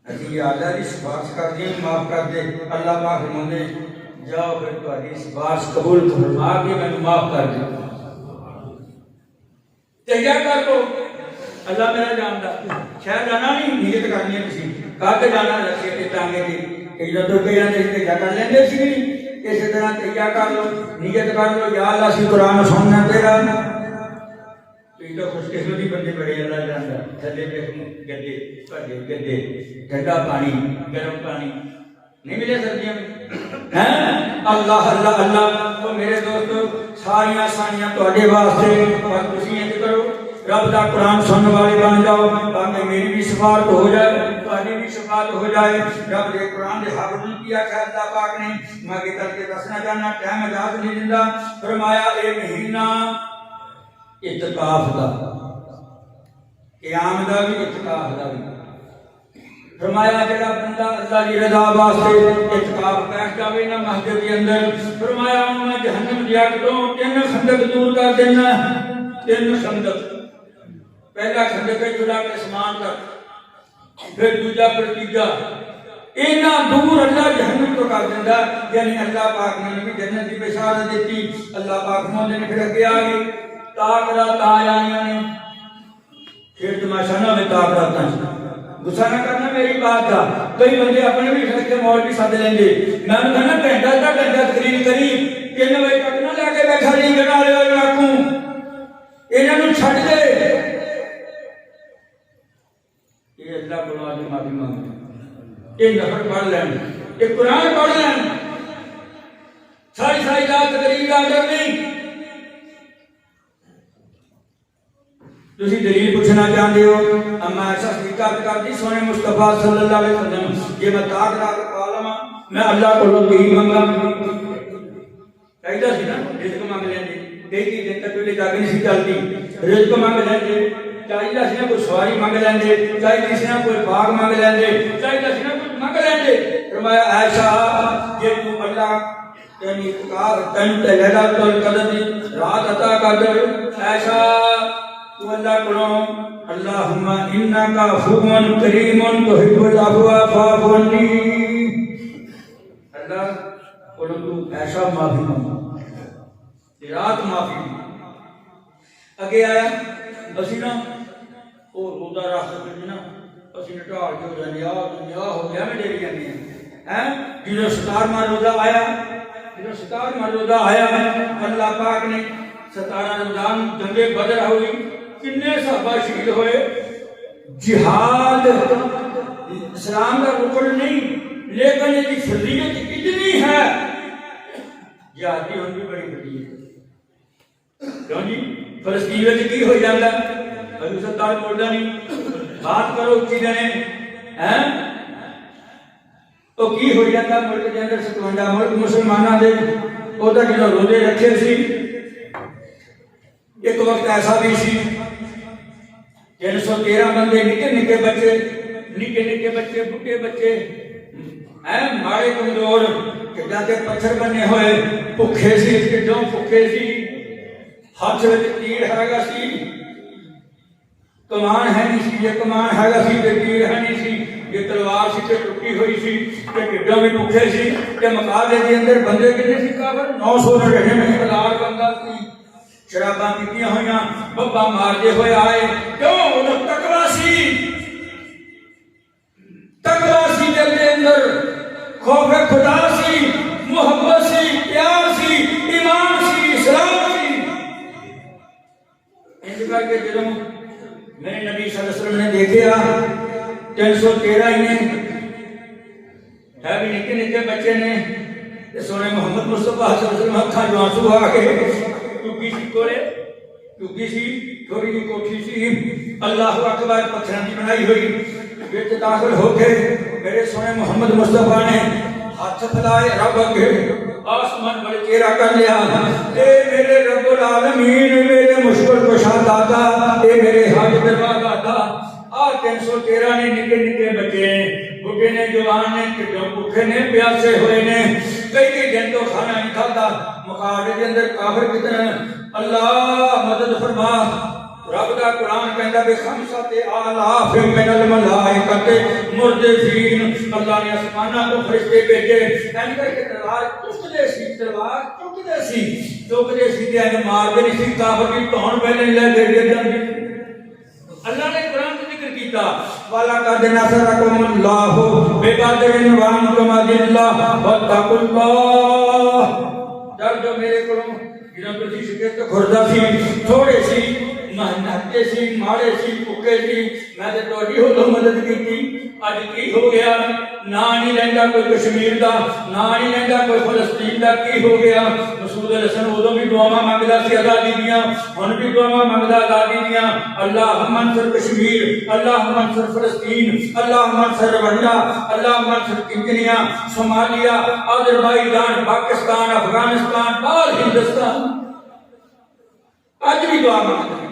اسی اللہ دی سفارش کر دی معاف کر دے، اللہ پاک فرماندے جاؤ پھر تہاڈی سفارش قبول فرما کے مینوں معاف کر دے، تیار کر دو اللہ میرا جاندا، شاید جانا نہیں نیت کرنی ہے کسی کہتے جانا رکھے کے ٹانگے دی کہ جو تو کہنا نہیں کر لیندے سی نہیں، اسی طرح تیار کر لو، نیت کر لو یا اللہ سی قرآن سننا تیرا، تو خوش قسمتی بندے بڑے اللہ جاندا، تھلے گدے پڑے گدے ٹھنڈا پانی گرم پانی نہیں ملے سردیاں میں اللہ اللہ اللہ۔ تو میرے دوستو ساری آسانیاں تواڈے واسطے، پر تسی انج کرو رب دا قرآن سننے والے بن جاؤ تاکہ میری بھی شفاعت ہو جائے، تہاڈی بھی شفاعت ہو جائے۔ رب دے قرآن دے حافظ کیا کہ اللہ پاک نے میں کہ کر کے دسنا چاہنا ٹائم اجازت نہیں دیندا، فرمایا اے مہینہ اعتکاف دا، قیام دا بھی اعتکاف دا بھی، فرمایا جڑا بندہ اللہ کی رضا واسطے اعتکاف بیٹھ جاوے نا مسجد کے اندر، فرمایا میں جہنم دی اگ تو 3 خندق دور کر دینا، 3 خندق، پہلا خندق ہے جڑا کے اسمان تک، پھر دوجا پھر تیجا، اینا دور اللہ جہنم تو کر دیندا، یعنی اللہ پاک نے بھی جنت کی بشارت دیتی۔ اللہ پاک نے پھر اگے آگے تاک رات آیاں نے، پھر تماشا نہ میں تاک راتاں غصہ نہ کرنا میری بات کا، کئی بندے اپنے بھی سڑک کے مولوی سد لیں گے، میں نے کہنا گھنٹہ تقریر کری 3 بجے تک نہ لے کے بیٹھا نہیں گنا لے لاکوں انہاں نوں چھڈ دے، یہ اللہ کو معافی مانگے، یہ نفر پڑھ لین، یہ قرآن پڑھ لین، ساری ساری رات تقریر کا اندر نہیں۔ تسی دلیل پوچھنا چاہتے ہو، اما ایسا صدیقہ کرتی سونے مصطفیٰ صلی اللہ علیہ وسلم یہ میں تاک رات پالما میں اللہ کو کی منگا چاہیے سی نا رزق منگ لیں کئی چیزیں کٹولی جا کے نہیں سی چلتی رزق منگ لیں چاہیے سی نا کوئی سواری منگ لیں چاہیے سی نا کوئی باغ منگ لیں چاہیے سی نا کوئی منگ لیں فرمایا عائشہ یہ تو اللہ یعنی تین لیلۃ القدر دی رات عطا کر دے عائشہ تو اللہ کو اللہم انک عفو کریم تحب العفو فاعف عنی اللہ کو تو ایسا معافی مانگو رات معافی اگے آیا اسی نا وہ روزہ راستے میں نا اسی ٹال کے ہو جانے دنیا ہو گیا میں ڈیری جانے ہیں جنہوں 17واں روزہ آیا جنہوں 17واں روزہ آیا اللہ پاک نے 17 رمضان جنگ بدر ہوئی کتنے صحابہ شہید ہوئے جہاد اسلام کا رکن نہیں لیکن یہ کی فضیلت کتنی ہے جہاد کی ہم بھی بڑی بڑی ہے کیوں جی فلسطین میں کی ہو جاتا ابھی ستار بولتا نہیں بات کرو اچھی جانے تو کی ہو جاتا ملک کے اندر 57 ملک مسلمانوں دے وہ تو جنہوں روزے رکھے سی ایک وقت ایسا بھی سی 313 بندے نکے نکے بچے بھٹے بچے مارے کمزور جاتے پتھر بنے ہوئے بھوکے سی کڈوں بھوکے سی ہاتھ وچ تیر ہے سی کمان ہے نہیں سی یہ کمان ہے سی تے تیر ہے نہیں سی یہ تلوار سی تے ٹوٹی ہوئی سی تے کڈوں بھی بھوکے سی تے مقابلے دے اندر بندے کتنے سی کافر 900 رہے میں 1000 بندہ سی شراباں پیتیاں ہوئیاں ببا مارتے ہوئے آئے کیوں وہ تقویٰ سی دل کے اندر خوف خدا سی محبت سی پیار سی ایمان سی اسلام سی ان کر کے جب میرے نبی صلی اللہ علیہ وسلم نے دیکھا 313 ہی نے ہے بھی نکے نکے بچے نے سونے محمد مصطفیٰ صلی اللہ علیہ وسلم اکھاں جو آنسو آ گئے کیونکہ سی کولے کیونکہ سی تھوڑی کی کوٹھی سی اللہ اکبر پتھراں دی بنائی ہوئی وچ داخل ہو کے میرے سونے محمد مصطفیٰ نے ہاتھ پھیلائے رب اگے آسمان بڑے چہرہ کر لیا اے میرے رب العالمین میرے مشکل کشا داتا اے میرے حاجت روا داتا 313 نے نکے نکے بچے بھوکے نے جوان نے کڈوں بھوکے نے پیاسے ہوئے نے کئی دن تو کھانا نہیں کھاتا مقابلے کے اندر کافر کتنے اللہ مدد فرما رب کا قرآن کہتا بے خمسات آلاف من الملائکت مردفین اللہ نے اسمانہ کو فرشتے بھیجے کہنے کر کے تلوار چکدے سی تے مار دے سی کافر کی تون پہلے لے دے جاندی اللہ نے قرآن سے ذکر کیتا وَلَقَدْ نَصَرَكُمُ اللَّهُ بِبَدْرٍ وَأَنْتُمْ أَذِلَّةٌ وَاتَّقُوا اللَّهَ جب جو میرے کو جنہوں پر شکست خوردہ سی تھوڑے سی محنتے سی مارے سی پکے سی میں تے توڑی ہو تو مدد کی تھی آج کی ہو گیا نا نہیں لیندا کوئی کشمیر دا نا نہیں لیندا کوئی فلسطین دا کی ہو گیا مسعود الحسن ادو بھی دعاواں منگدا سی آزادی دیاں ہن بھی دعاواں منگدا آزادی دیاں اللہم انصر کشمیر اللہم انصر فلسطین اللہم انصر روانڈا اللہم انصر کنگنیا صومالیہ آذربائیجان پاکستان افغانستان اور ہندوستان آج بھی دعا مانگتے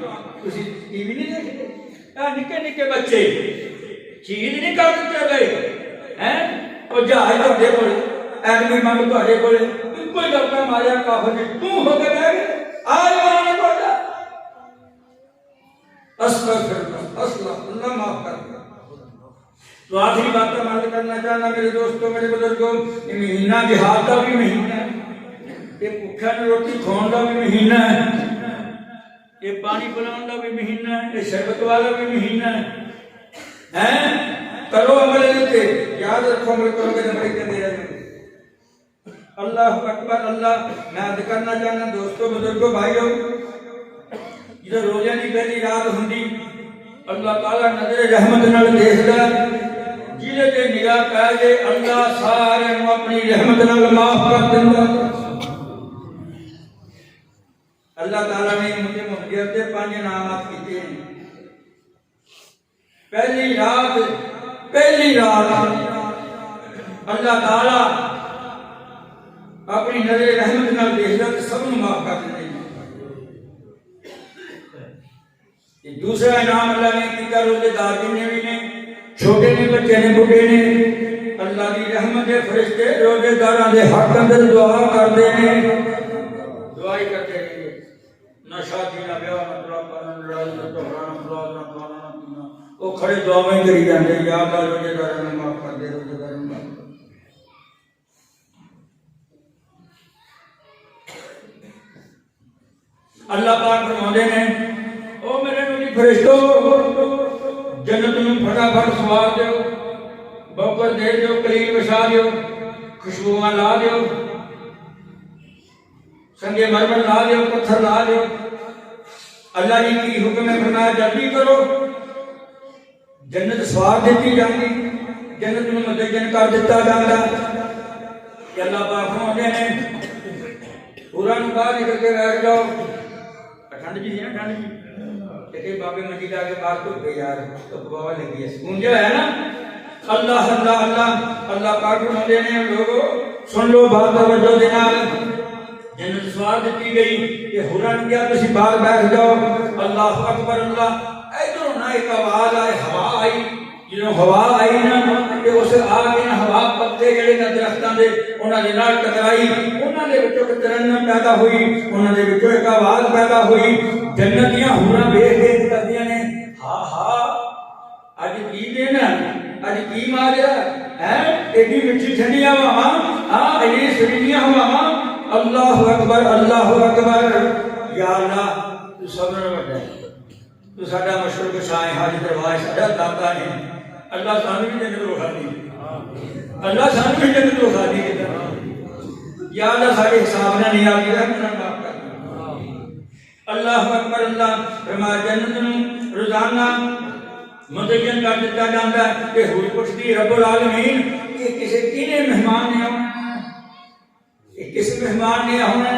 کسی ٹی وی نہیں دیکھتے نکے نکے بچے چیز نہیں کر دیتے گئے اور جہاز ہوتے بولے ایڈمی مانگ تو آجے بولے کوئی ڈاکٹر ماریا کافر جی تم ہو کے گئے آج مانے پڑھا اللہ معاف کر تو آخری بات کا مانگ کرنا چاہنا میرے دوستوں میرے بزرگوں یہ مہینہ جہاد کا بھی مہینہ ہے یہ بھوکا روٹی کھاؤن کا بھی مہینہ ہے یہ پانی پلاؤں کا بھی مہینہ ہے یہ شربت والا بھی مہینہ ہے کرو عمل دیتے یاد رکھو عمل کرو گے نمبر کے دے رہے اللہ اکبر اللہ میں عرض کرنا چاہنا دوستوں بزرگوں بھائیوں یہ روزے کی پہلی رات ہوندی اللہ تعالیٰ نظر رحمت نال دیکھدا جلے تے نگاہ پے دے اللہ سارے نوں اپنی رحمت نال معاف کر دیندا اللہ تعالیٰ نے مجھے مغفرت کے 5 انعامات کیتے ہیں پہلی رات اللہ تعالی اپنی نظر رحمت نال دیکھدا تے سب نوں معاف کر دیندا ہے۔ دوسرا انعام اللہ نے کیتا روزے دار جنے بھی نے چھوٹے نے بچے نے بڑھے نے اللہ دی رحمت دے فرشتے روزے داراں دے حق اندر دعا کردے نے، دعائی کرتے رہے نہ شادی نہ بیاہ نہ طلاق نہ لڑائی نہ جھگڑا نہ فلاد نہ کھانا نہ پینا، وہ کھڑے دعائیں کری جاندے یا اللہ روزے داراں نوں معاف کر دے، روزے داراں نوں معاف کر دے۔ اللہ پاک فرماندے نے او میرے نبی فرشتو جنت میں پھٹافٹ سوار دیو، بوکر دے دیو، کلیل بچھا دیو، خوشبواں لا دیو، سنگے مرمر لا دیو، پتھر لا دیو۔ اللہ نے کی حکم ہے فرمایا جلدی کرو، جنت سوار دیتی جاندی، جنت میں مدین کر دیتا جاندا کہ اللہ پاک فرماندے نے پورا نوں باہر نکل کے بیٹھ جاؤ، ٹھنڈ جی نا ٹھنڈ جی کہ بابے مجید آگے باہر تو گئے یار تو بابا لگی ہے سکون جو ہے نا۔ اللہ اللہ اللہ اللہ پاک فرماندے نے لوگو سن لو بات توجہ دے نال، جنت سوار دیتی گئی کہ حورن کیا تسی باہر بیٹھ جاؤ۔ اللہ اکبر اللہ، ادھروں نہ ایک آواز آئی، ہوا آئی، جنوں ہوا آئی نا کہ اس آگے نا ہوا پتے جڑے نا درختاں دے انہاں دے نال ٹکرائی، انہاں دے وچوں ایک ترنم پیدا ہوئی، انہاں دے وچوں ایک آواز پیدا ہوئی، جنتیاں حوراں ویکھ کے کہدیاں نے ہاں ہاں اج کی دن ہے، اج کی ماجرا ہے، ایڈی میٹھی ٹھنڈی ہواواں، ہاں ایڈی سریلیاں ہواواں، اللہ اکبر اللہ اکبر۔ یا اللہ تو سب نال وڈا ہے، تو ساڈا مشکل کشا ہے، حاجت روا ہے، ساڈا داتا ہے، اللہ سانوں بھی جنت رکھا دی، اللہ سانوں بھی جنت رکھا دی، یا اللہ سارے حساب نہ نہیں آتی رحمت نال معاف کر دے۔ اللہ اکبر اللہ فرمایا جنت نوں روزانہ مدین کر دیتا جاندا ہے کہ حور پوچھتی رب العالمین یہ کسے کینے مہمان نے آنا، یہ کس مہمان نے آنا؟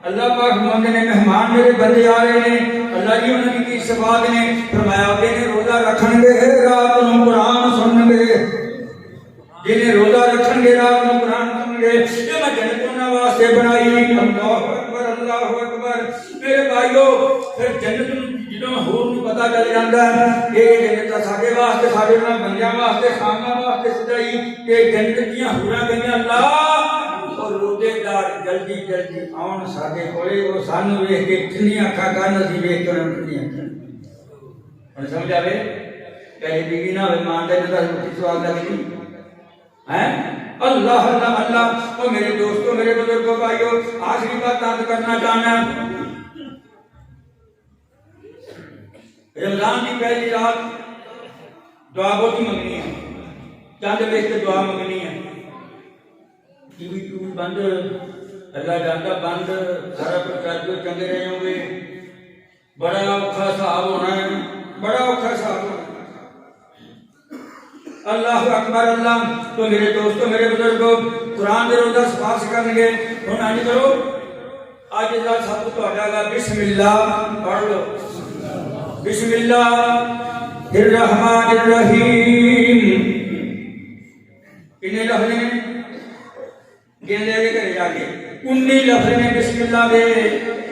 اللہ پاک فرماندے نے مہمان میرے بندے آ رہے ہیں، اللہ جی انہوں کی صفات نے فرمایا کہ روزہ رکھن گے رات نوں قرآن سنن گے، جنہیں روزہ رکھن گے رات نوں قرآن سنن گے، یہ میں جنت انہاں واسطے بنائی۔ اللہ اکبر اللہ اکبر۔ میرے بھائیو پھر جنت جدوں حور نوں پتہ چل جاندا ہے کہ جنت ساڈے واسطے ساڈے نال بندیاں واسطے خاناں واسطے سجائی کہ جنت دیاں حوراں کہندیاں اللہ اور روزے دار جلدی جلدی آن ساڈے کولے، وہ سانوں ویکھ کے ٹھنڈیاں اکھاں کن اسی ویکھ کے انہاں ٹھنڈیاں اکھاں۔ ہن سمجھ آوے پہلے بیوی نہ ہوئے ماں دا جدا روٹی سواد لگی ہے۔ اللہ اللہ اللہ۔ او میرے دوستو میرے بزرگوں بھائیو آخری بات یاد کرنا چاہنا، رمضان کی پہلی رات دعا بہت ہی منگنی ہے، چاند ویکھ کے دعا منگنی ہے، ٹی وی بند اللہ جانتا بند سارا کچھ کر کے چنگے رہے ہوں گے، بڑا اوکھا صاحب ہونا ہے، بڑا اوکھا صاحب ہونا ہے۔ اللہ اکبر اللہ۔ تو میرے دوستو میرے بزرگوں قرآن دے روزہ سپارش کرن گے ہن آج کرو، آج دا سب تو گا بسم اللہ پڑھ لو، بسم اللہ الرحمن الرحیم۔ کتنے لفظ ہیں گن لے کے کرے جا کے 19 لفظ نے بسم اللہ دے،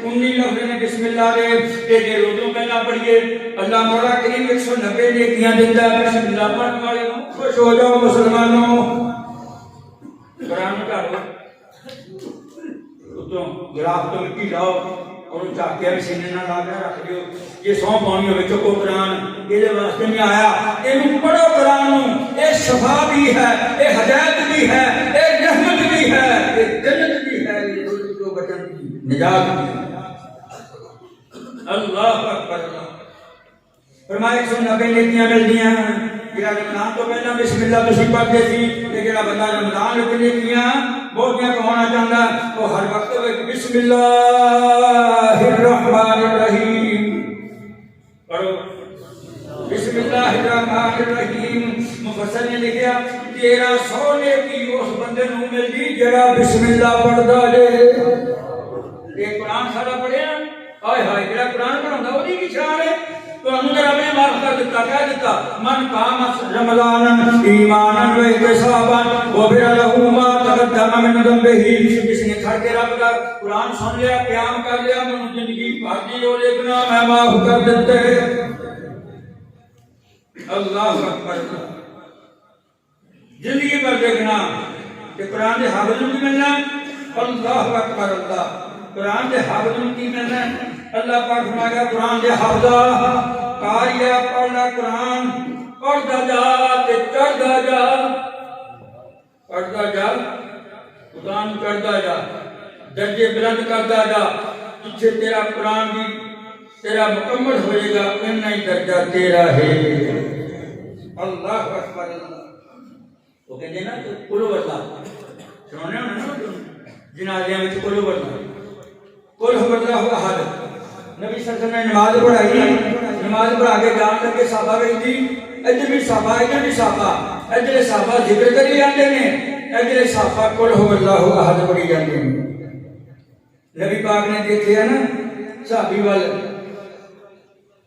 19 لفظ نے بسم اللہ دے۔ یہ روزوں پہلا پڑھیے، اللہ مولا کریم 190 نیکیاں دیندا ہے۔ بسم اللہ پڑھنے والے خوش ہو جاؤ مسلمانوں۔ قرآن اٹھاؤ تو گلاف تو مٹی لاؤ اور چاکیا بھی سینے نہ لا کے رکھ دیو، یہ سو پانی ہوئے چکو قرآن یہ واسطے نہیں آیا، یہ پڑھو قرآن، یہ شفا بھی ہے، یہ ہدایت بھی ہے، یہ رحمت بھی ہے، یہ جنت بھی ہے، یہ جو بچن کی نجات بھی ہے۔ اللہ اکبر اللہ۔ فرمایا 190 نیکیاں ملدیاں ہیں۔ جڑا رمضان تو پہلا بسم اللہ تسی پڑھتے سی، تے جڑا بندہ رمضان وچ نیکیاں بہتیاں کمانا چاہتا ہے وہ ہر وقت بسم اللہ الرحمن الرحیم پڑھو، بسم اللہ الرحمن الرحیم۔ مفسر نے لکھا 1300 نیکی اس بندے نوں ملدی جڑا بسم اللہ پڑھدا جے۔ یہ قرآن سارا پڑھیا، ہائے ہائے جڑا قرآن پڑھاوندا اودی کی شان ہے۔ تو انہوں نے رب نے معاف کر دیتا، کہہ دیتا من قام رمضان ایمانا و احتسابا غفر له ما تقدم من ذنبہ، جس نے کھڑ کے رب کا قرآن سن لیا، قیام کر لیا، من زندگی بھر دی جو گناہ میں معاف کر دیتے ہیں۔ اللہ اکبر، زندگی بھر دے گناہ کہ قرآن دے حافظ کی ملنا، اللہ اکبر اللہ، قرآن دے حافظ کی ملنا۔ اللہ پاک فرمایا قرآن دے حافظہ قاریہ پڑھنا قرآن پڑھتا جا تے چڑھتا جا، پڑھتا جا قرآن چڑھتا جا، درجے بلند کرتا جا، پیچھے تیرا قرآن بھی تیرا مکمل ہوئے گا، اتنا ہی درجہ تیرا ہے۔ اللہ اکبر اللہ، وہ کہتے ہیں نا قلو اللہ، سنونے ہونے نا جنازیاں میں قلو اللہ، قل هو اللہ احد۔ نبی صلی اللہ علیہ وسلم نے نماز پڑھائی، نماز پڑھا کے جان کر کے صحابہ گئی تھی، ادھر بھی صحابہ ادھر بھی صحابہ، ادھر صحابہ ذکر کری جاتے ہیں، ادھر صحابہ قل هو اللہ احد پڑھی جاتے ہیں۔ نبی پاک نے دیکھے نا صحابی والے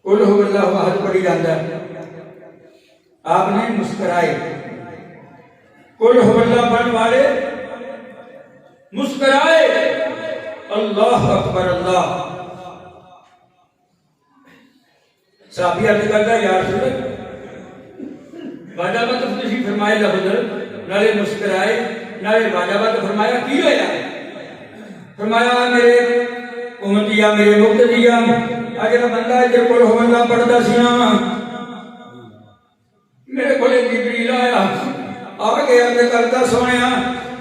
قل هو اللہ احد پڑھی جاتا ہے، آپ نے مسکرائے، قل هو اللہ پڑھنے والے مسکرائے، اللہ اکبر اللہ۔ صحابی عرض کرتا ہے یا رسول اللہ، واجہ بات تشریف فرمائے لفظ نالے مسکرائے نالے واجہ بات فرمایا کی ہویا؟ فرمایا میرے امتیا میرے مقتدیا، اگر بندہ جب قل هو اللہ پڑھتا سی نا، میرے کو جبریل آیا آگے عرض کرتا سونیا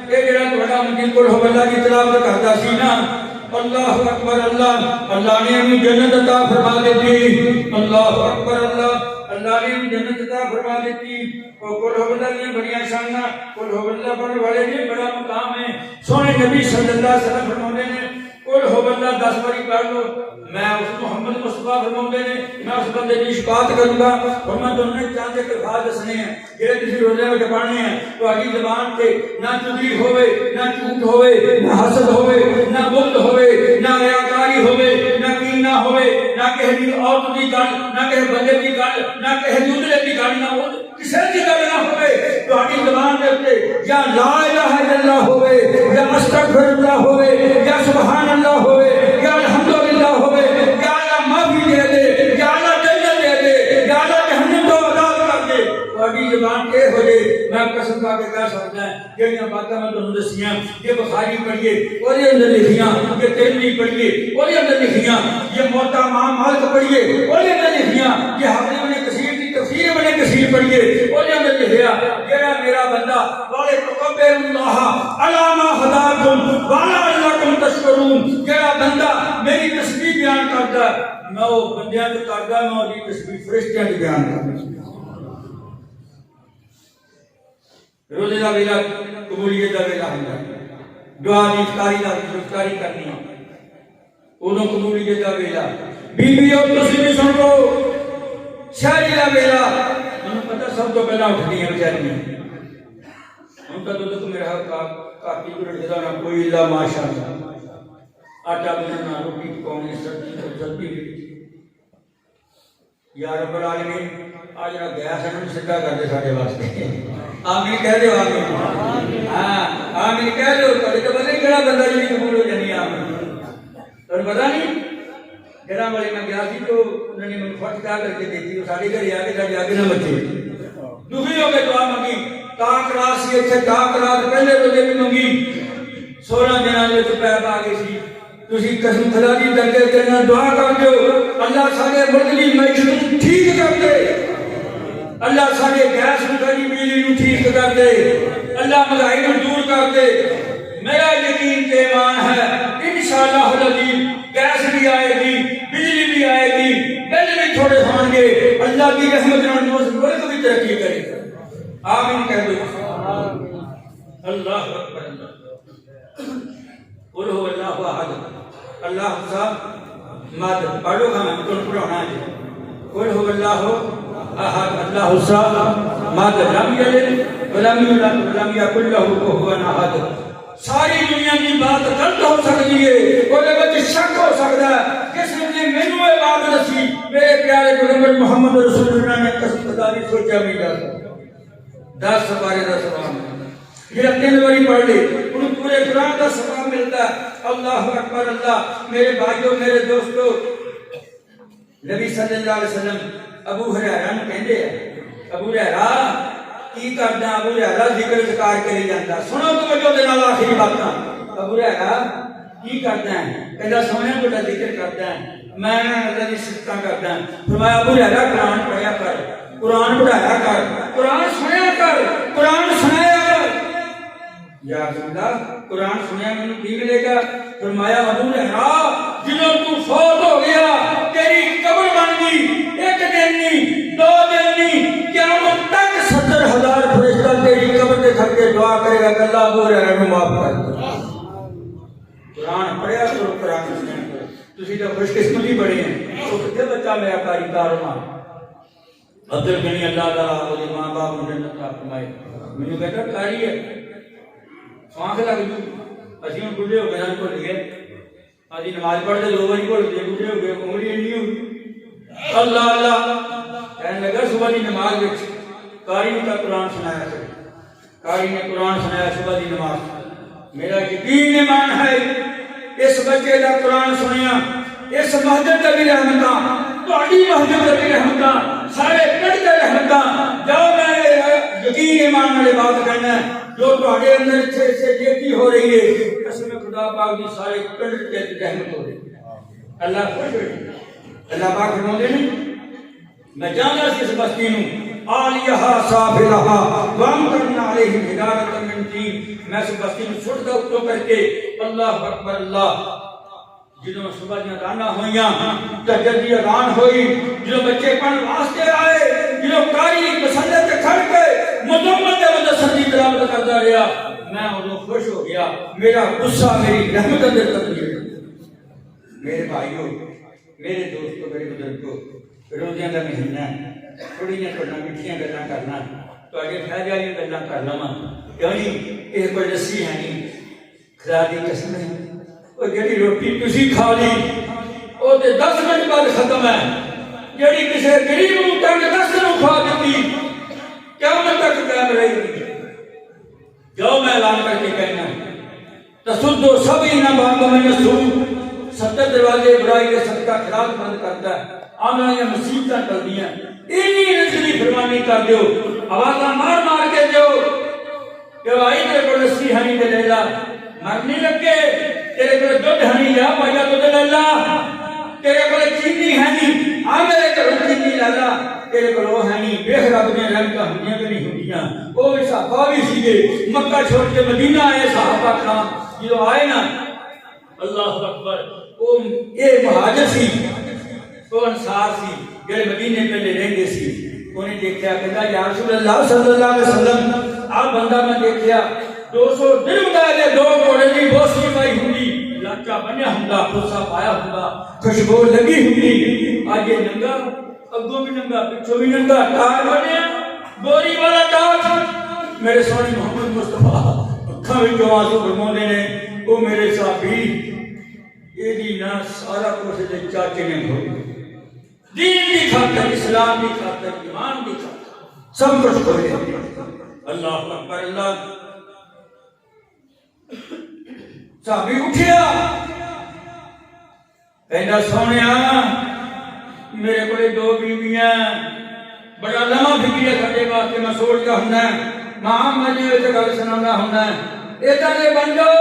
اے جڑا تہاڈا امتی قل هو اللہ کی تلاوت کرتا سی نا، اللہ اکبر اللہ، اللہ نے ہمیں جنت عطا فرما دیتی، اللہ اکبر اللہ، اللہ نے ہمیں جنت عطا فرما دیتی۔ اور قل هو اللہ نے بڑی شان، قل هو اللہ پڑھنے والے نے بڑا مقام ہے۔ سونے نبی صلی اللہ علیہ وسلم فرماتے ہیں قل هو اللہ 10 باری پڑھ لو، میں اس محمد مصطفیٰ فرماتے ہیں میں اس بندے کی شفاعت کروں گا۔ اور میں تمہیں چاند کے الفاظ دسنے ہیں جڑے تسی روزے میں پڑھنے ہیں، تہاڈی زبان تے نہ چغلی ہوے، نہ جھوٹ ہوے، نہ حسد ہوے، نہ بغض ہوے، نہ ریاکاری ہوے، نہ کینہ ہوے، نہ کہے دی عورت دی گل، نہ کہے بندے دی گل، نہ کہے دوسرے دی گل، نہ کسی دی گل نہ ہوے تہاڈی زبان دے اوتے، یا لا الہ الا اللہ ہوے، یا استغفر اللہ ہوے، یا سبحان اللہ ہوے، یا الحمدللہ ہوے، یا اللہ معافی دے دے، یا اللہ جنت دے دے، یا اللہ جہنم تو آزاد کر دے، تہاڈی زبان اے ہو جے میں قسم کھا کے کہہ سکتا ہے جہڑیاں باتاں میں تانوں دسیاں، یہ بخاری پڑھیے اور یہ اندر لکھیاں، یہ ترمذی پڑھیے اور یہ اندر لکھیاں، یہ موطا امام مالک پڑھیے اور یہ اندر لکھیاں، یہ حافظ ابن کثیر کی تفسیر ابن کثیر پڑھیے اور یہ اندر لکھیا جڑا میرا بندہ والے تقبل اللہ علی ما ہداکم ولعلکم تشکرون، جڑا بندہ میری تسبیح بیان کرتا ہے میں وہ بندیاں تے کردا، میں وہ تسبیح فرشتیاں تے بیان کردا۔ روزے دا ویلا قبولیت دا ویلا ہوندا ہے، دعا دی افطاری کرنی ہے اودوں قبولیت دا ویلا۔ بیویوں تسی بھی سن لو شہری دا ویلا، انہوں پتہ سب تو پہلا اٹھدی ہیں بیچاریاں، ان کا دودھ میرا کافی گرد نہ کوئی اللہ ماشاء اللہ، آٹا بنانا روٹی پکاؤنی سبزی بھی۔ یا رب العالمین آج جڑا گیس ہے انہوں سدھا کر دے ساڈے واسطے، آمین کہہ دیو آمین، ہاں آمین کہہ دیو، کبھی تو پتہ نہیں کہڑا بندہ جی قبول ہو جانی آمین، تو پتہ نہیں جڑا والے میں گیا سی تو انہوں نے مجھے فٹ کر کے دیتی، وہ ساڈے گھر آ کے ساڈے آگے نہ بچے، دکھی ہو کے دعا منگی، تاک رات سی اتنے تاک رات پہلے روزے بھی منگی، 16 دنوں میں پیر پا گئی سی، تسی قسم خدا دی درجے کرنا دعا کر دیو اللہ سارے ملک دی معیشت ٹھیک کر دے، اللہ سارے گیس کی بجلی نو ٹھیک کر دے، اللہ مہنگائی نو دور کر دے۔ میرا یقین تے ایمان ہے انشاءاللہ العزیز گیس بھی آئے گی، بجلی بھی آئے گی، بل بھی تھوڑے ہوں گے، اللہ کی رحمت نال ملک بھی ترقی کرے گا، آمین کہہ دو، اللہ اکبر اللہ۔ قل هو اللہ احد، اللہ صاحب مد پڑھو گا میں تم پڑھانا ہے، قل هو اللہ احد اللہ صاحب مد لم یلد ولم یولد ولم یکن له کفوا احد۔ ساری دنیا کی بات غلط ہو سکتی ہے، وہ شک ہو سکتا ہے، کس نے مینوں یہ بات دسی، میرے پیارے پیغمبر محمد رسول اللہ نے قسم خدا دی سوچا بھی جا سکتا 10 سپارے کا ثواب یہ 3 باری پڑھ لے انہوں پورے قرآن کا ثواب ملتا ہے۔ اللہ اکبر اللہ۔ میرے بھائیوں میرے دوستو، نبی صلی اللہ علیہ وسلم ابو ہریرہ نے کہندے ہیں، ابو ہریرہ کی کردا؟ ابو ہریرہ ذکر ذکار کری جاندا، سنو توجہ دے نال آخری باتاں۔ ابو ہریرہ کی کردا ہے؟ کہندا سونے بڑا ذکر کردا ہے، میں اللہ دی صفتاں کردا ہوں۔ فرمایا ابو ہریرہ قرآن پڑھیا کر، قرآن پڑھایا کر، قرآن سنیا کر، قرآن سنایا کر۔ یا رسول اللہ قرآن سنیا میں کی ملے گا؟ فرمایا ابو ہریرہ جنوں تو فوت ہو گیا تیری قبر بن گئی، 1 دن نہیں 2 دن نہیں، قیامت تک 70,000 فرشتہ تیری قبر دے کھڑ کے دعا کرے گا کہ اللہ ابو ہریرہ کو معاف کر دے۔ قرآن پڑھیا کرو، قرآن سنیا کرو۔ تسی تو خوش قسمتی بڑے ہیں، تو کتے بچہ میرا کاری کارواں عبد الغنی اللہ تعالیٰ وہ ماں باپ مجھے نتا فرمائے، میں نے کہتا کاری ہے آنکھ لگ جو اسی ہوں بڑھے ہو گئے ہم کو لگے آدھی نماز پڑھ دے 2 باری پڑھ دے بڑھے ہو گئے عمری نہیں ہوئی۔ اللہ اللہ کہنے لگا صبح دی نماز وچ قاری نے قرآن سنایا کرے، قاری نے قرآن سنایا صبح دی نماز۔ میرا یقین ایمان ہے اس بچے دا قرآن سنیا، اس مسجد دا بھی رحمتاں، تہاڈی مسجد دا بھی رحمتاں، سارے پنڈ دا رحمتاں۔ جاؤ میں یقین ایمان والے بات کہنا ہے، جو تہاڈے اندر سے نیکی ہو رہی ہے، قسم خدا پاک دی سارے پنڈ تے رحمت ہو رہی ہے۔ اللہ خوش ہوئے، اللہ پاک فرماتے ہیں میں جانا سی اس بستی نوں آلیہا سافلہا وامطرنا علیہم حجارۃ من طین، میں اس بستی نوں سٹ دا اتوں کر کے۔ اللہ اکبر اللہ۔ جدوں صبح دی اذان ہوئیاں، تہجد دی اذان ہوئی، جدوں بچے پڑھن واسطے آئے، جدوں قاری مصلی تے کھڑ کے مدمل دے مدثر دی تلاوت کردا رہیا، میں اودوں خوش ہو گیا، میرا غصہ میری رحمت اندر تبدیل ہو گیا۔ میرے بھائیو میرے دوستو میرے بزرگو، روزیاں دا مہینہ تھوڑیاں تھوڑا میٹھیاں گلاں کرنا، تہاڈے فائدے والی گلاں کر لواں، کیوں نہیں یہ کوئی لسی ہے نہیں، خدا دی قسم ہے وہ جڑی روٹی تسی کھا لی وہ تے 10 منٹ بعد ختم ہے، جڑی کسے غریب نوں تنگ 10 نوں کھا دتی قیامت تک قائم رہے گی۔ جو میں اعلان کر کے کہنا تصدو سبعین باب من السوء، 70 دروازے برائی کے صدقہ خیرات بند کرتا ہے، آنا یا مصیبتاں ٹلدیاں، اینی نزلی فرمانی کر دیو، آوازاں مار مار کے دیو کہ بھائی تیرے کو لسی ہنی دے لیلا، مرنی لگے تیرے کو دودھ ہنی جا پایا تو دے لیلا، تیرے کو چینی ہنی آ میرے کو چینی لیلا، تیرے کو وہ ہنی بے رب نے رحمتاں ہوندیاں کہ نہیں ہوندیاں۔ وہ بھی صحابہ بھی سیگے، مکہ چھوڑ کے مدینہ آئے صحابہ کرام، جو آئے نا اللہ اکبر، وہ یہ مہاجر سی، وہ انصار سی، جو مدینے پہلے رہندے سی، انہیں دیکھا کہا یا رسول اللہ صلی اللہ علیہ وسلم آپ بندہ میں دیکھا 200 درہم دے 2 گھوڑے دی بوسی پائی ہوندی، لاچا بنیا ہوندا، خصا پایا ہوندا، خوشبو لگی ہوندی، آج یہ ننگا اگوں بھی ننگا پچھوں بھی ننگا، ٹاٹ بنیا بوری والا ٹاٹ۔ میرے سونے محمد مصطفیٰ اکھاں وچوں آنسو فرماندے نے او میرے صحابی یہ دی نا سارا کچھ دے چاچے نے کھویا، دین دی خاطر، اسلام دی خاطر، ایمان دی خاطر سب کچھ کھویا۔ اللہ اکبر اللہ۔ صحابی اٹھیا کہندا سونیا میرے کولے 2 بیویاں، بڑا لمحہ فکر ہے ساڈے واسطے، میں سوچدا ہوندا ماں مجھے وچ گل سناوندا ہوندا ادھر دے بن جاؤ۔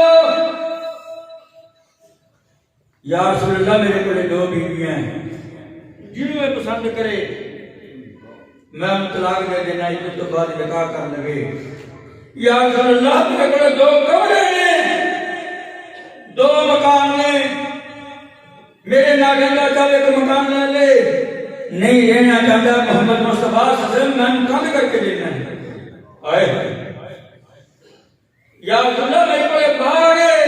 یا رسول اللہ میرے کولے 2 بیویاں ہیں، جنوں میں پسند کرے میں طلاق دے دینا، اس تو بعد نکاح کر لگے۔ یا رسول اللہ میرے کولے 2 کمرے نے، 2 مکان نے، میرے ناگہاں چل ایک مکان لے لے، نہیں رہنا چاہتا محمد مصطفیٰ صلی اللہ علیہ وسلم میں کم کر کے دینا ہے۔ آئے یا رسول اللہ میرے کو باغ ہے،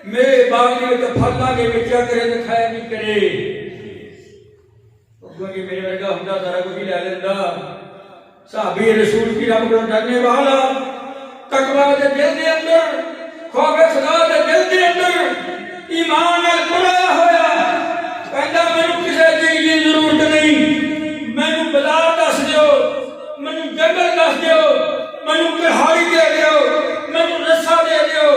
میرے باغ میں تو پھل لاگے بچیا کرے تو کھایا نہیں کرے، کیونکہ میرے ورگا ہوندا سارا کچھ لے لیندا۔ صحابی رسول کی رب کو ڈرنے والا، تقویٰ دے دل دے اندر خوف خدا دے دل دے اندر ایمان نال پورا ہویا کہندا مینوں کسے چیز دی ضرورت نہیں مینوں بلا دس دیو مینوں جنگل دس دیو مینوں پہاڑی دے دیو مینوں رسا دے دیو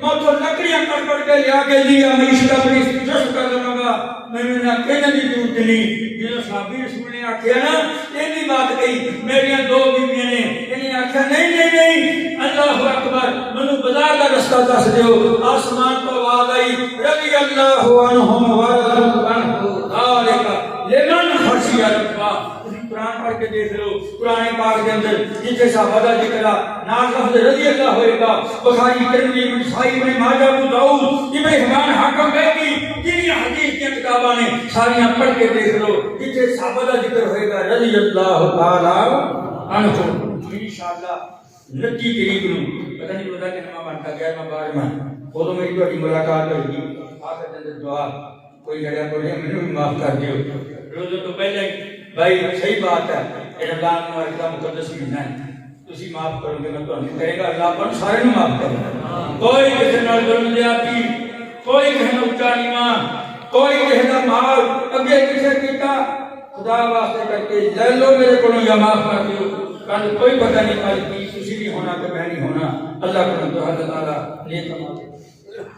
میں تو لکڑیاں کٹ کے لیا کے دیا معیشت اپنی جس کر لوں گا مینوں نہ کہنے دی ضرورت نہیں جس صحابی رسول نے آکھیا نا اینی بات کہی میریاں دو بیویاں نے انہیں آکھیا نہیں نہیں نہیں اللہ اکبر مینوں بازار دا رستہ دس دیو آسمان تو آواز آئی رضی اللہ عنہم ورضوا عنہ ذالک لمن خشی اللہ قرآن پڑھ کے دیکھ لو قرآن پاک کے اندر جتنے صحابہ کا ذکر نام لفظ رضی اللہ ہوئے گا بخاری ترمذی نسائی ابن ماجہ ابو داؤد ابن حبان حاکم بیہقی جنہیں حدیث کی کتاباں نے ساریاں پڑھ کے دیکھ لو جتنے صحابہ کا ذکر ہوئے گا رضی اللہ تعالی عنہ انشاءاللہ 29 تاریخ نو پتہ نہیں پتا کہ نام بنتا گیا میں بار میں وہ میری تہاڈی ملاقات ہوئی آخر دن دعا کوئی جگہ کو نہیں مجھے بھی معاف کر دیو روزے تو پہلے بھائی صحیح بات ہے رمضان مبارک کا مقدس مہینہ ہے تسی معاف کرو گے میں تمہیں کہے گا اللہ پر سارے نو معاف کرے گا کوئی کسی نال ظلم زیادتی کوئی کسی نال اونچا نیواں کوئی کسی دا مال اگے پیچھے کیتا خدا واسطے کر کے لے لو میرے کو یا معاف کر دیو کل کوئی پتہ نہیں کل کی تسی بھی ہونا کہ میں نہیں ہونا اللہ کو تعالی نیک عمل